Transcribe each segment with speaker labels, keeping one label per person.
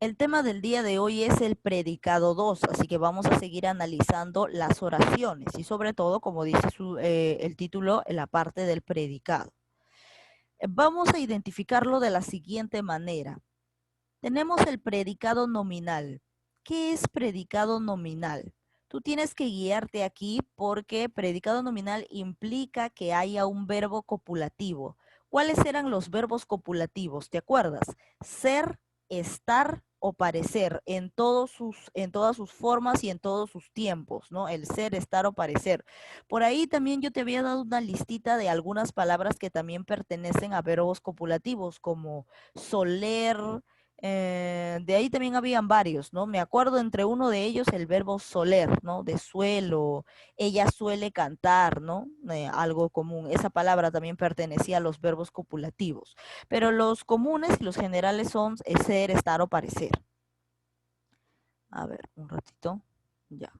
Speaker 1: El tema del día de hoy es el predicado 2, así que vamos a seguir analizando las oraciones y sobre todo, como dice el título, en la parte del predicado. Vamos a identificarlo de la siguiente manera. Tenemos el predicado nominal. ¿Qué es predicado nominal? Tú tienes que guiarte aquí porque predicado nominal implica que haya un verbo copulativo. ¿Cuáles eran los verbos copulativos? ¿Te acuerdas? Ser, estar o parecer en todas sus formas y en todos sus tiempos, ¿no? El ser, estar o parecer. Por ahí también yo te había dado una listita de algunas palabras que también pertenecen a verbos copulativos, como soler, de ahí también habían varios, ¿no? Me acuerdo entre uno de ellos el verbo soler, ¿no? De suelo, ella suele cantar, ¿no? Algo común. Esa palabra también pertenecía a los verbos copulativos. Pero los comunes y los generales son ser, estar o parecer. A ver, un ratito. Ya.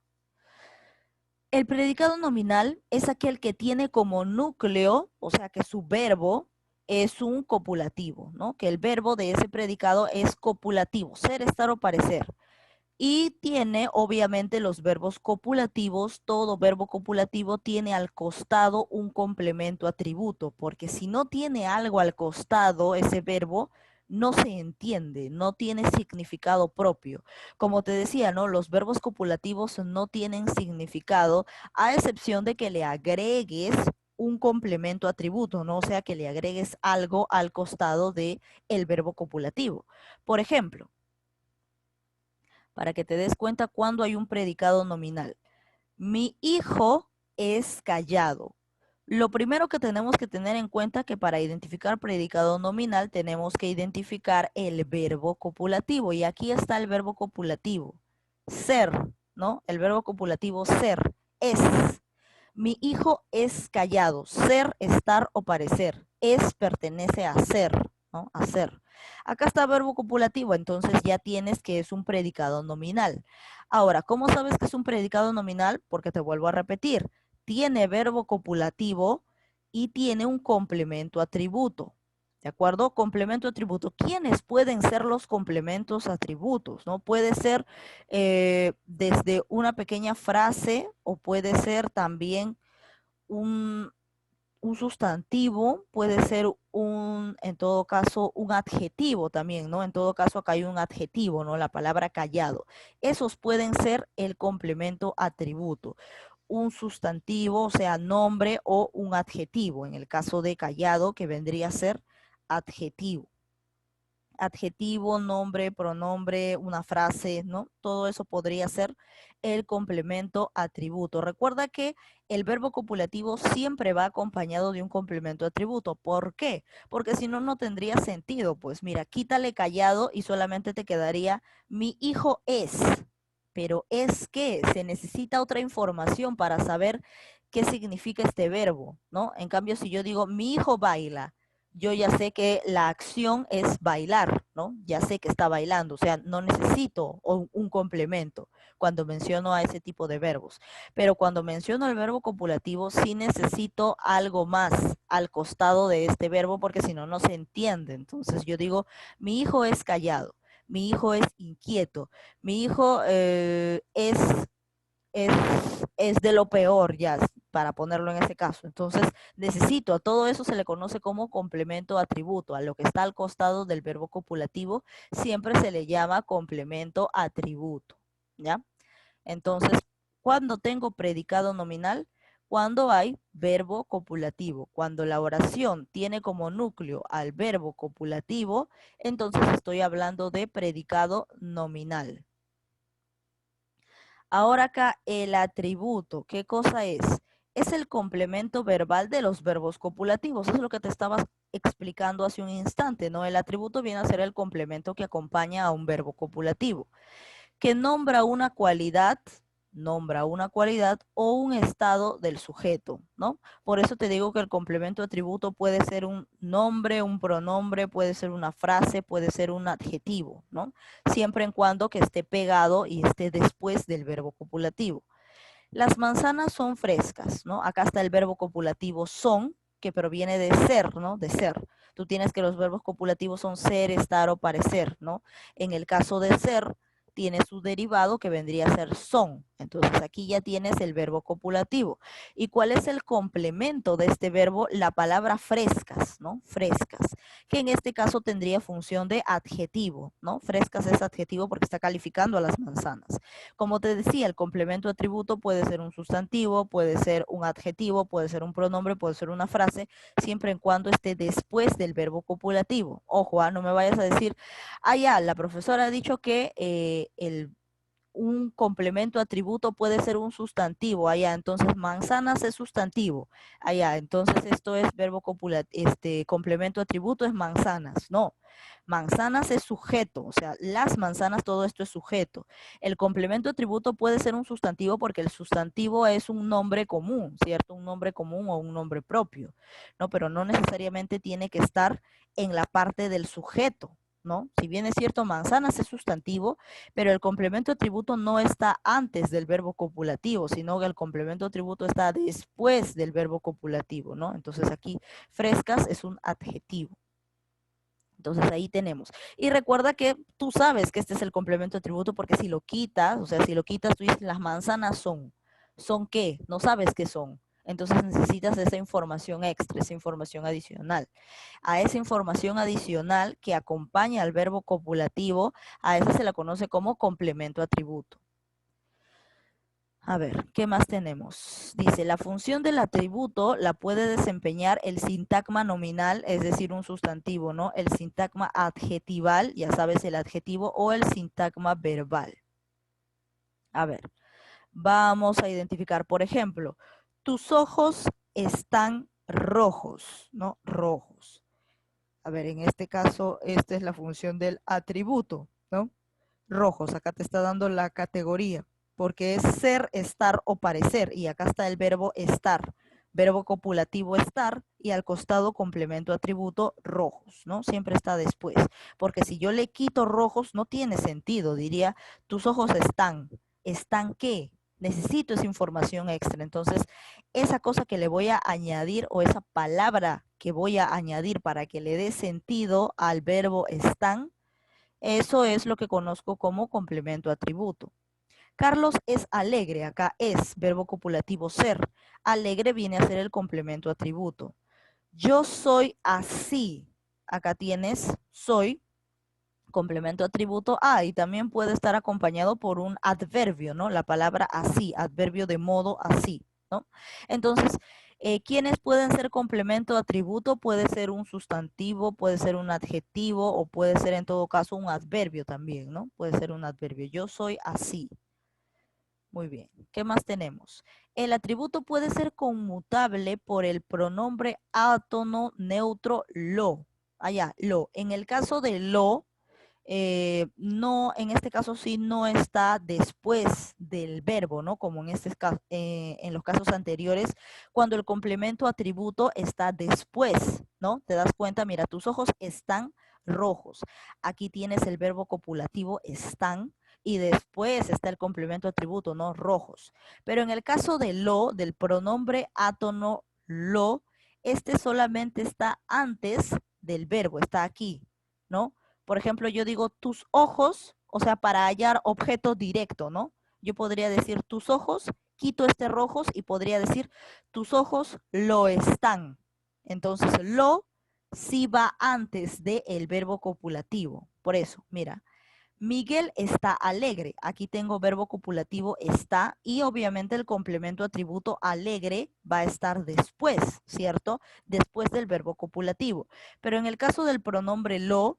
Speaker 1: El predicado nominal es aquel que tiene como núcleo, o sea que su verbo es un copulativo, ¿no? Que el verbo de ese predicado es copulativo, ser, estar o parecer. Y tiene obviamente los verbos copulativos, todo verbo copulativo tiene al costado un complemento atributo, porque si no tiene algo al costado, ese verbo no se entiende, no tiene significado propio. Como te decía, ¿no? Los verbos copulativos no tienen significado, a excepción de que le agregues un complemento atributo, ¿no? O sea, que le agregues algo al costado de el verbo copulativo. Por ejemplo, para que te des cuenta cuando hay un predicado nominal. Mi hijo es callado. Lo primero que tenemos que tener en cuenta es que para identificar predicado nominal tenemos que identificar el verbo copulativo. Y aquí está el verbo copulativo. Ser, ¿no? El verbo copulativo ser, es. Mi hijo es callado. Ser, estar o parecer. Es pertenece a ser, ¿no? A ser. Acá está verbo copulativo, entonces ya tienes que es un predicado nominal. Ahora, ¿cómo sabes que es un predicado nominal? Porque te vuelvo a repetir, tiene verbo copulativo y tiene un complemento atributo. ¿De acuerdo? Complemento atributo. ¿Quiénes pueden ser los complementos atributos? ¿No? Puede ser desde una pequeña frase o puede ser también un, un sustantivo, puede ser en todo caso, un adjetivo también, ¿no? En todo caso, acá hay un adjetivo, ¿no? La palabra callado. Esos pueden ser el complemento atributo. Un sustantivo, o sea, nombre o un adjetivo. En el caso de callado, que vendría a ser adjetivo. Adjetivo, nombre, pronombre, una frase, ¿no? Todo eso podría ser el complemento atributo. Recuerda que el verbo copulativo siempre va acompañado de un complemento atributo. ¿Por qué? Porque si no, no tendría sentido. Pues mira, quítale callado y solamente te quedaría mi hijo es. Pero es que se necesita otra información para saber qué significa este verbo, ¿no? En cambio, si yo digo mi hijo baila, yo ya sé que la acción es bailar, ¿no? Ya sé que está bailando, o sea, no necesito un complemento cuando menciono a ese tipo de verbos. Pero cuando menciono el verbo copulativo, sí necesito algo más al costado de este verbo porque si no, no se entiende. Entonces yo digo, mi hijo es callado, mi hijo es inquieto, mi hijo es, es de lo peor ya, para ponerlo en ese caso. Entonces, necesito, a todo eso se le conoce como complemento atributo, a lo que está al costado del verbo copulativo, siempre se le llama complemento atributo, ¿ya? Entonces, ¿cuándo tengo predicado nominal? Cuando hay verbo copulativo. Cuando la oración tiene como núcleo al verbo copulativo, entonces estoy hablando de predicado nominal. Ahora acá el atributo, ¿qué cosa es? Es el complemento verbal de los verbos copulativos. Eso es lo que te estaba explicando hace un instante, ¿no? El atributo viene a ser el complemento que acompaña a un verbo copulativo, que nombra una cualidad o un estado del sujeto, ¿no? Por eso te digo que el complemento atributo puede ser un nombre, un pronombre, puede ser una frase, puede ser un adjetivo, ¿no? Siempre en cuando que esté pegado y esté después del verbo copulativo. Las manzanas son frescas, ¿no? Acá está el verbo copulativo son, que proviene de ser, ¿no? De ser. Tú tienes que los verbos copulativos son ser, estar o parecer, ¿no? En el caso de ser, tiene su derivado que vendría a ser son. Entonces aquí ya tienes el verbo copulativo. ¿Y cuál es el complemento de este verbo? La palabra frescas, ¿no? Frescas, que en este caso tendría función de adjetivo, ¿no? Frescas es adjetivo porque está calificando a las manzanas. Como te decía, el complemento atributo puede ser un sustantivo, puede ser un adjetivo, puede ser un pronombre, puede ser una frase, siempre en cuando esté después del verbo copulativo. Ojo, no me vayas a decir, ya, la profesora ha dicho que un complemento atributo puede ser un sustantivo, allá, entonces manzanas es sustantivo, allá, entonces esto es verbo copulativo, complemento atributo es manzanas, no, manzanas es sujeto, o sea, las manzanas, todo esto es sujeto. El complemento atributo puede ser un sustantivo porque el sustantivo es un nombre común, ¿cierto? Un nombre común o un nombre propio, ¿no? Pero no necesariamente tiene que estar en la parte del sujeto, ¿no? Si bien es cierto, manzanas es sustantivo, pero el complemento atributo no está antes del verbo copulativo, sino que el complemento atributo está después del verbo copulativo, ¿no? Entonces aquí frescas es un adjetivo. Entonces ahí tenemos. Y recuerda que tú sabes que este es el complemento atributo porque si lo quitas, o sea, si lo quitas, tú dices las manzanas son. ¿Son qué? No sabes qué son. Entonces necesitas esa información extra, esa información adicional. A esa información adicional que acompaña al verbo copulativo, a esa se la conoce como complemento atributo. A ver, ¿qué más tenemos? Dice, la función del atributo la puede desempeñar el sintagma nominal, es decir, un sustantivo, ¿no? El sintagma adjetival, ya sabes, el adjetivo, o el sintagma verbal. A ver, vamos a identificar, por ejemplo, tus ojos están rojos, ¿no? Rojos. A ver, en este caso, esta es la función del atributo, ¿no? Rojos, acá te está dando la categoría, porque es ser, estar o parecer, y acá está el verbo estar, verbo copulativo estar, y al costado complemento atributo rojos, ¿no? Siempre está después, porque si yo le quito rojos, no tiene sentido, diría, tus ojos ¿están qué? Necesito esa información extra, entonces esa cosa que le voy a añadir o esa palabra que voy a añadir para que le dé sentido al verbo están, eso es lo que conozco como complemento atributo. Carlos es alegre, acá es verbo copulativo ser. Alegre viene a ser el complemento atributo. Yo soy así, acá tienes soy, complemento atributo y también puede estar acompañado por un adverbio, ¿no? La palabra así, adverbio de modo así, ¿no? Entonces, ¿quiénes pueden ser complemento atributo? Puede ser un sustantivo, puede ser un adjetivo o puede ser en todo caso un adverbio también, ¿no? Puede ser un adverbio. Yo soy así. Muy bien. ¿Qué más tenemos? El atributo puede ser conmutable por el pronombre átono neutro lo. Allá, lo. En el caso de lo, no, en este caso sí no está después del verbo, ¿no? Como en en los casos anteriores, cuando el complemento atributo está después, ¿no? Te das cuenta, mira, tus ojos están rojos. Aquí tienes el verbo copulativo están y después está el complemento atributo, ¿no? Rojos. Pero en el caso de lo, del pronombre átono lo, este solamente está antes del verbo, está aquí, ¿no? Por ejemplo, yo digo tus ojos, o sea, para hallar objeto directo, ¿no? Yo podría decir tus ojos, quito este rojos y podría decir tus ojos lo están. Entonces, lo sí va antes del verbo copulativo. Por eso, mira, Miguel está alegre. Aquí tengo verbo copulativo está y obviamente el complemento atributo alegre va a estar después, ¿cierto? Después del verbo copulativo. Pero en el caso del pronombre lo,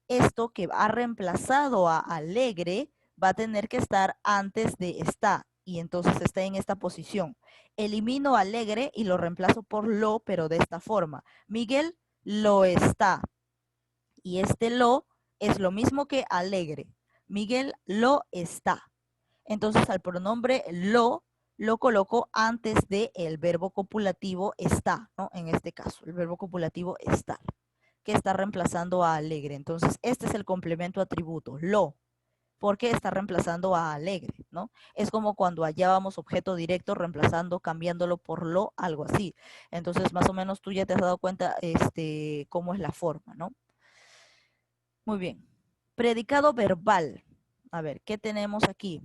Speaker 1: esto que ha reemplazado a alegre va a tener que estar antes de está y entonces está en esta posición. Elimino alegre y lo reemplazo por lo, pero de esta forma. Miguel lo está y este lo es lo mismo que alegre. Miguel lo está. Entonces al pronombre lo coloco antes del verbo copulativo está, ¿no? En este caso, el verbo copulativo estar, que está reemplazando a alegre. Entonces este es el complemento atributo, lo. porque está reemplazando a alegre, ¿no? Es como cuando hallábamos objeto directo reemplazando, cambiándolo por lo, algo así. Entonces, más o menos tú ya te has dado cuenta cómo es la forma, ¿no? Muy bien. Predicado verbal. A ver, ¿qué tenemos aquí?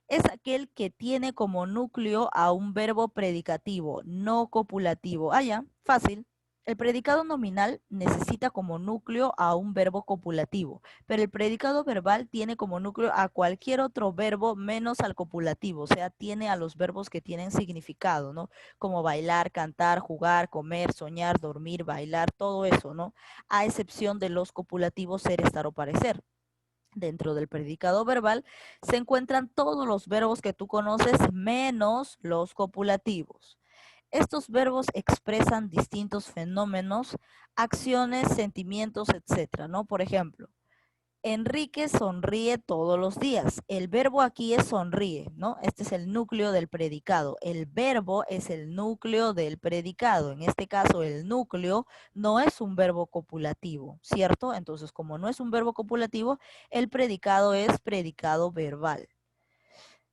Speaker 1: Es aquel que tiene como núcleo a un verbo predicativo, no copulativo. Ah, ya, fácil. El predicado nominal necesita como núcleo a un verbo copulativo, pero el predicado verbal tiene como núcleo a cualquier otro verbo menos al copulativo, o sea, tiene a los verbos que tienen significado, ¿no? Como bailar, cantar, jugar, comer, soñar, dormir, bailar, todo eso, ¿no? A excepción de los copulativos ser, estar o parecer. Dentro del predicado verbal se encuentran todos los verbos que tú conoces menos los copulativos. Estos verbos expresan distintos fenómenos, acciones, sentimientos, etcétera, ¿no? Por ejemplo, Enrique sonríe todos los días. El verbo aquí es sonríe, ¿no? Este es el núcleo del predicado. El verbo es el núcleo del predicado. En este caso, el núcleo no es un verbo copulativo, ¿cierto? Entonces, como no es un verbo copulativo, el predicado es predicado verbal.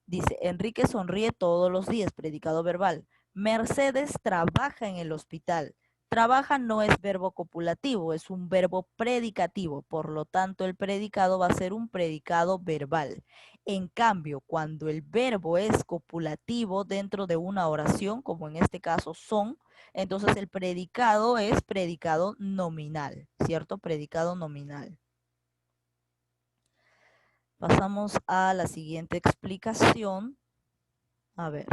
Speaker 1: Dice, Enrique sonríe todos los días, predicado verbal. Mercedes trabaja en el hospital. Trabaja no es verbo copulativo, es un verbo predicativo, por lo tanto el predicado va a ser un predicado verbal. En cambio, cuando el verbo es copulativo dentro de una oración, como en este caso son, entonces el predicado es predicado nominal, ¿cierto? Predicado nominal. Pasamos a la siguiente explicación. A ver.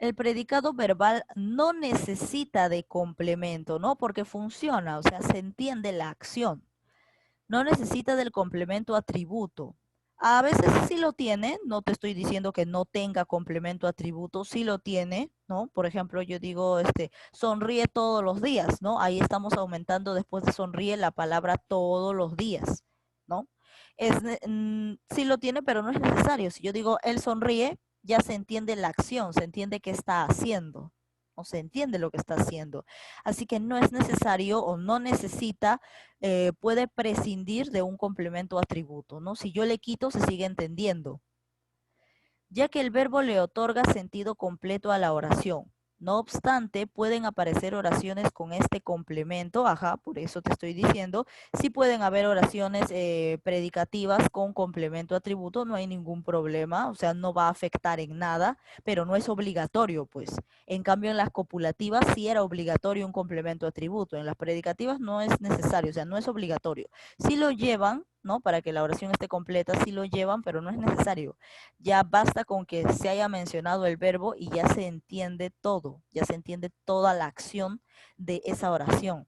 Speaker 1: El predicado verbal no necesita de complemento, ¿no? Porque funciona, o sea, se entiende la acción. No necesita del complemento atributo. A veces sí lo tiene, no te estoy diciendo que no tenga complemento atributo, sí lo tiene, ¿no? Por ejemplo, yo digo, sonríe todos los días, ¿no? Ahí estamos aumentando después de sonríe la palabra todos los días, ¿no? Sí lo tiene, pero no es necesario. Si yo digo, él sonríe, ya se entiende la acción, se entiende qué está haciendo, o se entiende lo que está haciendo. Así que no es necesario o no necesita, puede prescindir de un complemento atributo, ¿no? Si yo le quito, se sigue entendiendo, ya que el verbo le otorga sentido completo a la oración. No obstante, pueden aparecer oraciones con este complemento, ajá, por eso te estoy diciendo, sí pueden haber oraciones predicativas con complemento atributo, no hay ningún problema, o sea, no va a afectar en nada, pero no es obligatorio, pues. En cambio, en las copulativas sí era obligatorio un complemento atributo, en las predicativas no es necesario, o sea, no es obligatorio. Sí lo llevan, ¿no? Para que la oración esté completa, sí lo llevan, pero no es necesario. Ya basta con que se haya mencionado el verbo y ya se entiende todo, ya se entiende toda la acción de esa oración.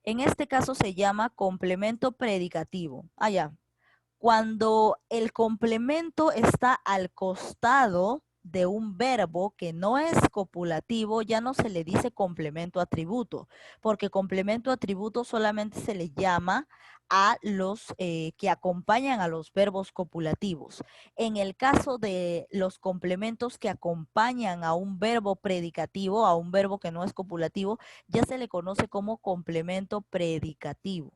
Speaker 1: En este caso se llama complemento predicativo. Ah, ya. Cuando el complemento está al costado de un verbo que no es copulativo, ya no se le dice complemento atributo, porque complemento atributo solamente se le llama a los que acompañan a los verbos copulativos. En el caso de los complementos que acompañan a un verbo predicativo, a un verbo que no es copulativo, ya se le conoce como complemento predicativo.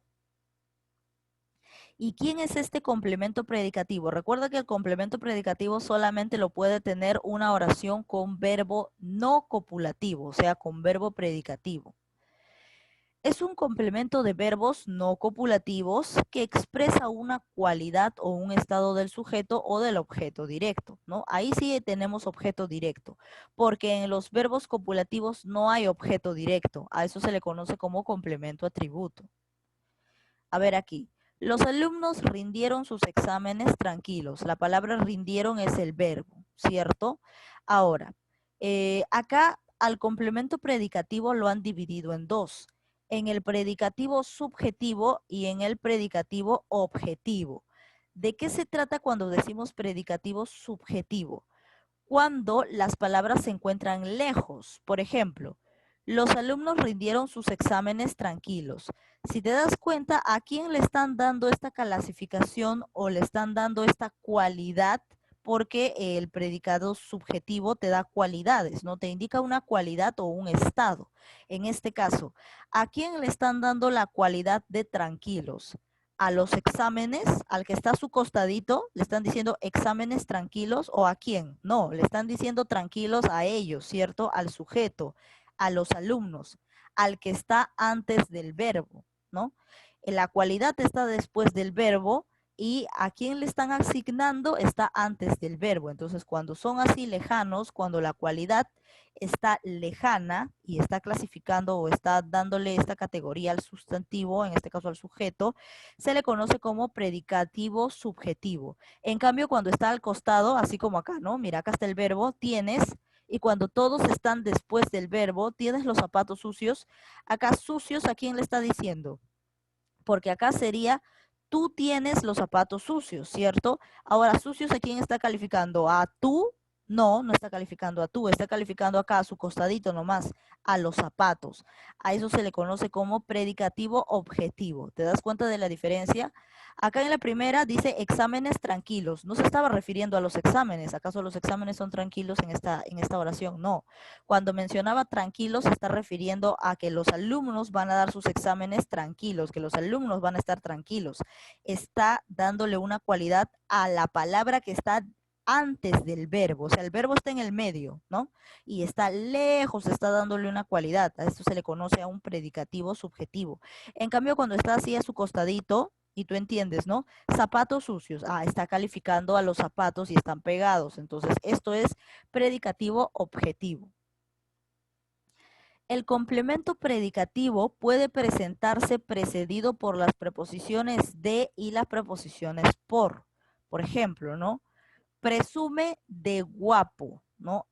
Speaker 1: ¿Y quién es este complemento predicativo? Recuerda que el complemento predicativo solamente lo puede tener una oración con verbo no copulativo, o sea, con verbo predicativo. Es un complemento de verbos no copulativos que expresa una cualidad o un estado del sujeto o del objeto directo, ¿no? Ahí sí tenemos objeto directo, porque en los verbos copulativos no hay objeto directo. A eso se le conoce como complemento atributo. A ver aquí. Los alumnos rindieron sus exámenes tranquilos. La palabra rindieron es el verbo, ¿cierto? Ahora, acá al complemento predicativo lo han dividido en dos. En el predicativo subjetivo y en el predicativo objetivo. ¿De qué se trata cuando decimos predicativo subjetivo? Cuando las palabras se encuentran lejos. Por ejemplo, los alumnos rindieron sus exámenes tranquilos. Si te das cuenta, ¿a quién le están dando esta clasificación o le están dando esta cualidad? Porque el predicado subjetivo te da cualidades, ¿no? Te indica una cualidad o un estado. En este caso, ¿a quién le están dando la cualidad de tranquilos? a los exámenes, al que está a su costadito, le están diciendo exámenes tranquilos, ¿o a quién? No, le están diciendo tranquilos a ellos, ¿cierto? Al sujeto, a los alumnos, al que está antes del verbo, ¿no? La cualidad está después del verbo y a quién le están asignando está antes del verbo. Entonces, cuando son así lejanos, cuando la cualidad está lejana y está clasificando o está dándole esta categoría al sustantivo, en este caso al sujeto, se le conoce como predicativo subjetivo. En cambio, cuando está al costado, así como acá, ¿no? Mira, acá está el verbo, tienes, y cuando todos están después del verbo, tienes los zapatos sucios. Acá sucios, ¿a quién le está diciendo? Porque acá sería, tú tienes los zapatos sucios, ¿cierto? Ahora, sucios, ¿a quién está calificando? ¿A tú? No, no está calificando a tú, está calificando acá a su costadito nomás, a los zapatos. A eso se le conoce como predicativo objetivo. ¿Te das cuenta de la diferencia? Acá en la primera dice exámenes tranquilos. No se estaba refiriendo a los exámenes. ¿Acaso los exámenes son tranquilos en esta oración? No. Cuando mencionaba tranquilos, se está refiriendo a que los alumnos van a dar sus exámenes tranquilos, que los alumnos van a estar tranquilos. Está dándole una cualidad a la palabra que está antes del verbo, o sea, el verbo está en el medio, ¿no? Y está lejos, está dándole una cualidad. A esto se le conoce a un predicativo subjetivo. En cambio, cuando está así a su costadito, y tú entiendes, ¿no? Zapatos sucios. Ah, está calificando a los zapatos y están pegados. Entonces, esto es predicativo objetivo. El complemento predicativo puede presentarse precedido por las preposiciones de y las preposiciones por. Por ejemplo, ¿no? Presume de guapo, ¿no?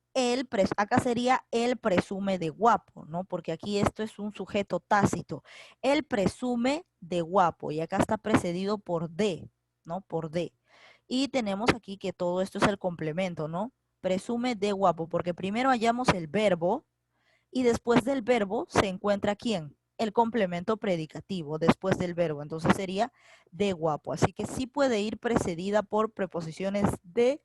Speaker 1: Acá sería él presume de guapo, ¿no? Porque aquí esto es un sujeto tácito. Él presume de guapo y acá está precedido por de, ¿no? Por de. Y tenemos aquí que todo esto es el complemento, ¿no? Presume de guapo, porque primero hallamos el verbo y después del verbo se encuentra ¿quién? El complemento predicativo después del verbo. Entonces sería de guapo. Así que sí puede ir precedida por preposiciones de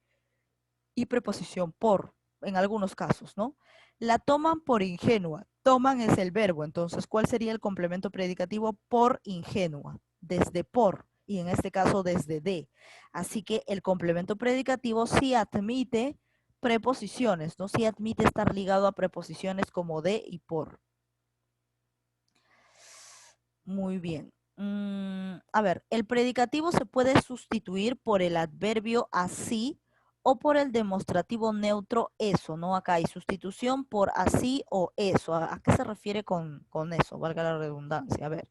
Speaker 1: y preposición por, en algunos casos, ¿no? La toman por ingenua. Toman es el verbo. Entonces, ¿cuál sería el complemento predicativo? Por ingenua. Desde por. Y en este caso desde de. Así que el complemento predicativo sí admite preposiciones, ¿no? Sí admite estar ligado a preposiciones como de y por. Muy bien. A ver, el predicativo se puede sustituir por el adverbio así o por el demostrativo neutro eso, ¿no? Acá hay sustitución por así o eso. ¿A qué se refiere con eso? Valga la redundancia. A ver.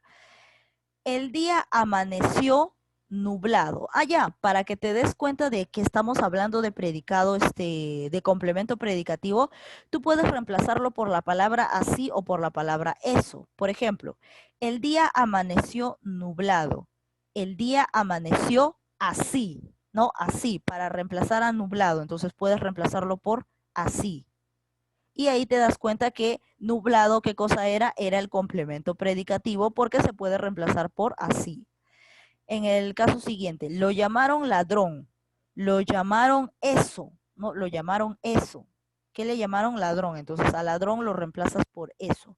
Speaker 1: El día amaneció nublado. Ah, ya, para que te des cuenta de que estamos hablando de predicado, de complemento predicativo, tú puedes reemplazarlo por la palabra así o por la palabra eso. Por ejemplo, el día amaneció nublado. El día amaneció así, ¿no? Así, para reemplazar a nublado. Entonces puedes reemplazarlo por así. Y ahí te das cuenta que nublado, ¿qué cosa era? Era el complemento predicativo porque se puede reemplazar por así. En el caso siguiente, lo llamaron ladrón, lo llamaron eso, no, lo llamaron eso. ¿Qué le llamaron ladrón? Entonces a ladrón lo reemplazas por eso.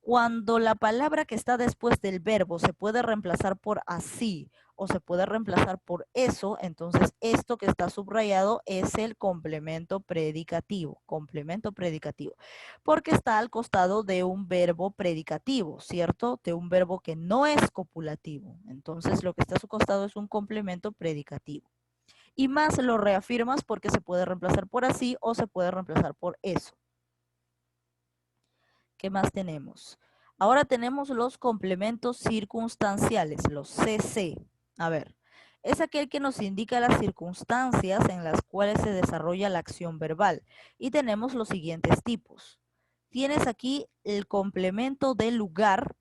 Speaker 1: Cuando la palabra que está después del verbo se puede reemplazar por así o se puede reemplazar por eso, entonces esto que está subrayado es el complemento predicativo, porque está al costado de un verbo predicativo, ¿cierto? De un verbo que no es copulativo. Entonces lo que está a su costado es un complemento predicativo. Y más lo reafirmas porque se puede reemplazar por así o se puede reemplazar por eso. ¿Qué más tenemos? Ahora tenemos los complementos circunstanciales, los CC. A ver, es aquel que nos indica las circunstancias en las cuales se desarrolla la acción verbal. Y tenemos los siguientes tipos. Tienes aquí el complemento de lugar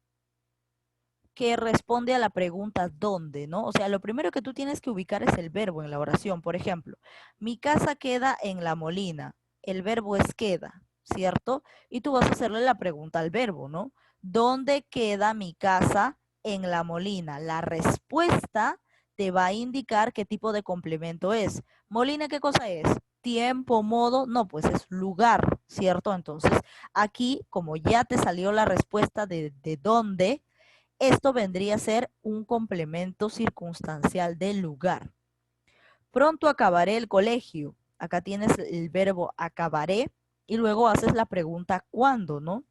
Speaker 1: que responde a la pregunta ¿dónde? ¿No? O sea, lo primero que tú tienes que ubicar es el verbo en la oración. Por ejemplo, mi casa queda en La Molina. El verbo es queda, ¿cierto? Y tú vas a hacerle la pregunta al verbo, ¿no? ¿Dónde queda mi casa en La Molina? La respuesta te va a indicar qué tipo de complemento es. Molina, ¿qué cosa es? Tiempo, modo, no, pues es lugar, ¿cierto? Entonces, aquí, como ya te salió la respuesta de dónde, Esto vendría a ser un complemento circunstancial del lugar. Pronto acabaré el colegio. Acá tienes el verbo acabaré y luego haces la pregunta ¿cuándo, no?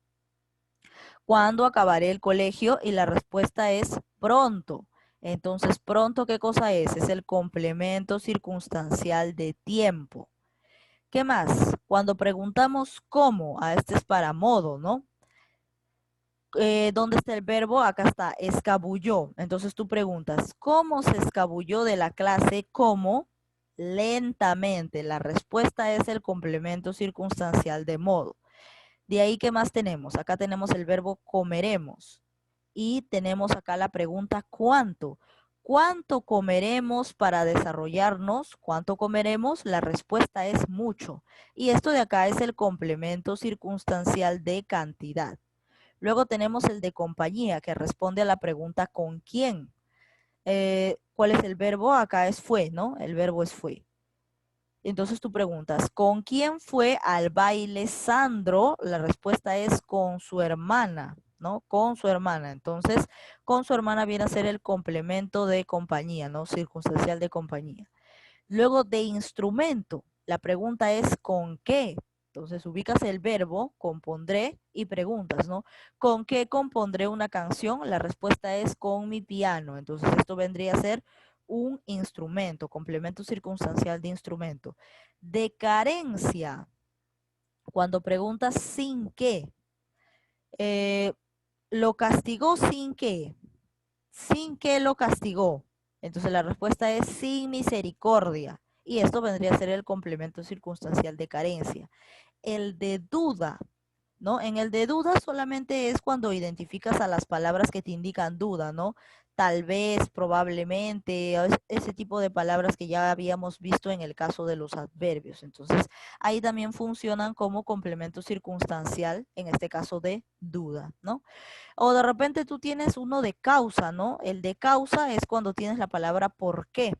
Speaker 1: ¿Cuándo acabaré el colegio? Y la respuesta es pronto. Entonces, pronto, ¿qué cosa es? Es el complemento circunstancial de tiempo. ¿Qué más? Cuando preguntamos cómo, este es para modo, ¿no? ¿Dónde está el verbo? Acá está, escabulló. Entonces tú preguntas, ¿cómo se escabulló de la clase? ¿Cómo? Lentamente. La respuesta es el complemento circunstancial de modo. De ahí, ¿qué más tenemos? Acá tenemos el verbo comeremos. Y tenemos acá la pregunta ¿cuánto? ¿Cuánto comeremos para desarrollarnos? ¿Cuánto comeremos? La respuesta es mucho. Y esto de acá es el complemento circunstancial de cantidad. Luego tenemos el de compañía, que responde a la pregunta ¿con quién? ¿Cuál es el verbo? Acá es fue, ¿no? El verbo es fue. Entonces tú preguntas, ¿con quién fue al baile Sandro? La respuesta es con su hermana, ¿no? Con su hermana. Entonces, con su hermana viene a ser el complemento de compañía, ¿no? Circunstancial de compañía. Luego de instrumento, la pregunta es ¿con qué? Entonces ubicas el verbo, compondré, y preguntas, ¿no? ¿Con qué compondré una canción? La respuesta es con mi piano. Entonces esto vendría a ser un instrumento, complemento circunstancial de instrumento. De carencia, cuando preguntas sin qué, ¿lo castigó sin qué? ¿Sin qué lo castigó? Entonces la respuesta es sin misericordia. Y esto vendría a ser el complemento circunstancial de carencia. El de duda, ¿no? En el de duda solamente es cuando identificas a las palabras que te indican duda, ¿no? Tal vez, probablemente, ese tipo de palabras que ya habíamos visto en el caso de los adverbios. Entonces, ahí también funcionan como complemento circunstancial, en este caso de duda, ¿no? O de repente tú tienes uno de causa, ¿no? El de causa es cuando tienes la palabra por qué,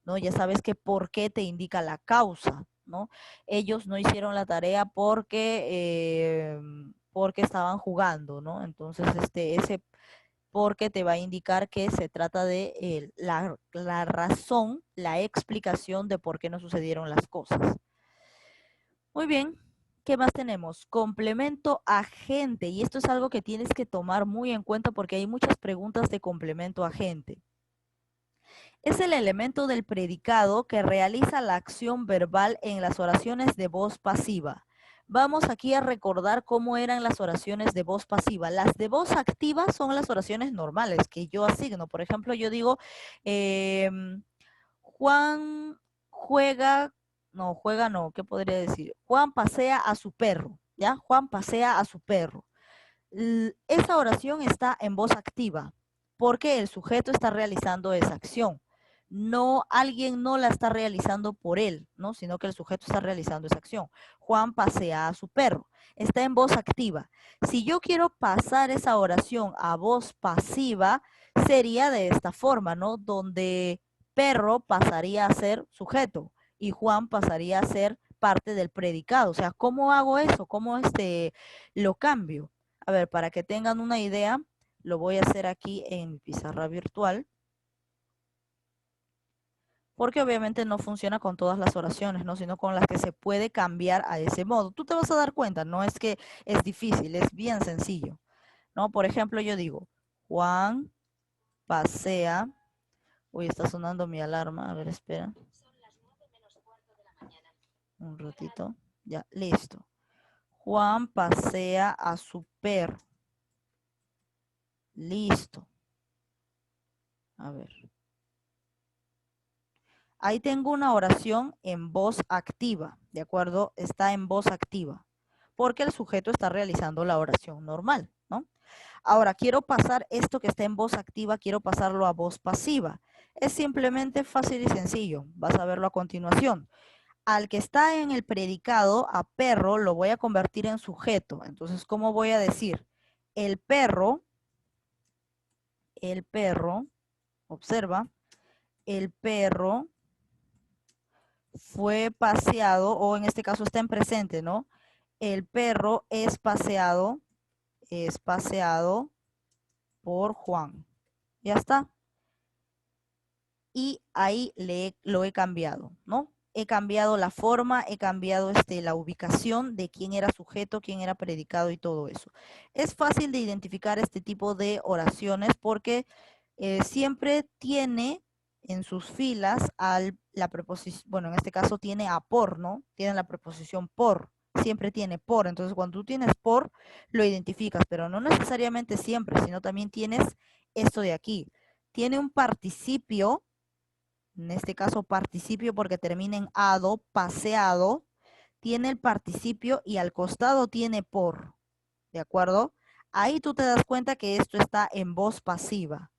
Speaker 1: ¿no? Ya sabes que por qué te indica la causa, ¿no? Ellos no hicieron la tarea porque estaban jugando, ¿no? Entonces, ese porque te va a indicar que se trata de la razón, la explicación de por qué no sucedieron las cosas. Muy bien. ¿Qué más tenemos? Complemento agente. Y esto es algo que tienes que tomar muy en cuenta porque hay muchas preguntas de complemento agente. Es el elemento del predicado que realiza la acción verbal en las oraciones de voz pasiva. Vamos aquí a recordar cómo eran las oraciones de voz pasiva. Las de voz activa son las oraciones normales que yo asigno. Por ejemplo, yo digo, Juan juega no, ¿qué podría decir? Juan pasea a su perro, ¿ya? Juan pasea a su perro. Esa oración está en voz activa porque el sujeto está realizando esa acción. No, alguien no la está realizando por él, ¿no? Sino que el sujeto está realizando esa acción. Juan pasea a su perro. Está en voz activa. Si yo quiero pasar esa oración a voz pasiva, sería de esta forma, ¿no? Donde perro pasaría a ser sujeto y Juan pasaría a ser parte del predicado. O sea, ¿cómo hago eso? ¿Cómo lo cambio? A ver, para que tengan una idea, lo voy a hacer aquí en mi pizarra virtual. Porque obviamente no funciona con todas las oraciones, ¿no? Sino con las que se puede cambiar a ese modo. Tú te vas a dar cuenta, no es que es difícil, es bien sencillo, ¿no? Por ejemplo, yo digo, Juan pasea. Uy, está sonando mi alarma. A ver, espera. Un ratito. Ya, listo. Juan pasea a su perro. Listo. A ver. Ahí tengo una oración en voz activa, ¿de acuerdo? Está en voz activa, porque el sujeto está realizando la oración normal, ¿no? Ahora, quiero pasar esto que está en voz activa, quiero pasarlo a voz pasiva. Es simplemente fácil y sencillo. Vas a verlo a continuación. Al que está en el predicado, a perro, lo voy a convertir en sujeto. Entonces, ¿cómo voy a decir? El perro, observa, el perro fue paseado, o en este caso está en presente, ¿no? El perro es paseado por Juan. Ya está. Y ahí lo he cambiado, ¿no? He cambiado la forma, he cambiado la ubicación de quién era sujeto, quién era predicado y todo eso. Es fácil de identificar este tipo de oraciones porque siempre tiene en sus filas la preposición, bueno, en este caso tiene a por, ¿no? Tiene la preposición por, siempre tiene por. Entonces, cuando tú tienes por, lo identificas, pero no necesariamente siempre, sino también tienes esto de aquí. Tiene un participio, en este caso participio porque termina en ado, paseado, tiene el participio y al costado tiene por, ¿de acuerdo? Ahí tú te das cuenta que esto está en voz pasiva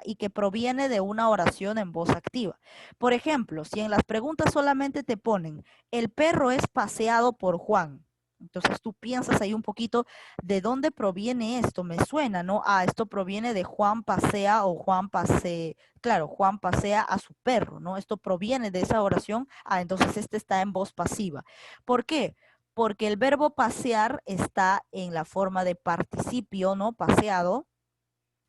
Speaker 1: y que proviene de una oración en voz activa. Por ejemplo, si en las preguntas solamente te ponen, el perro es paseado por Juan. Entonces tú piensas ahí un poquito de dónde proviene esto, me suena, ¿no? Ah, esto proviene de Juan pasea o Juan pasea, claro, Juan pasea a su perro, ¿no? Esto proviene de esa oración. Ah, entonces este está en voz pasiva. ¿Por qué? Porque el verbo pasear está en la forma de participio, ¿no? Paseado,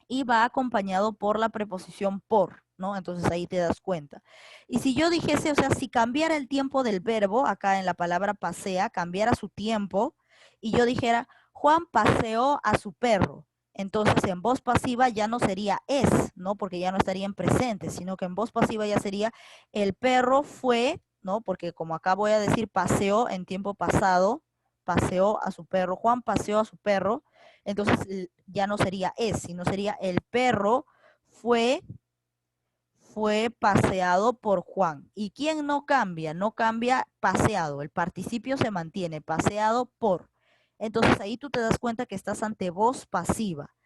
Speaker 1: y va acompañado por la preposición por, ¿no? Entonces ahí te das cuenta. Y si yo dijese, o sea, si cambiara el tiempo del verbo, acá en la palabra pasea, cambiara su tiempo, y yo dijera, Juan paseó a su perro, entonces en voz pasiva ya no sería es, ¿no? Porque ya no estaría en presente, sino que en voz pasiva ya sería, el perro fue, ¿no? Porque como acá voy a decir paseó en tiempo pasado, paseó a su perro, Juan paseó a su perro, entonces ya no sería es, sino sería el perro fue, fue paseado por Juan. ¿Y quién no cambia? No cambia paseado, el participio se mantiene, paseado por. Entonces ahí tú te das cuenta que estás ante voz pasiva.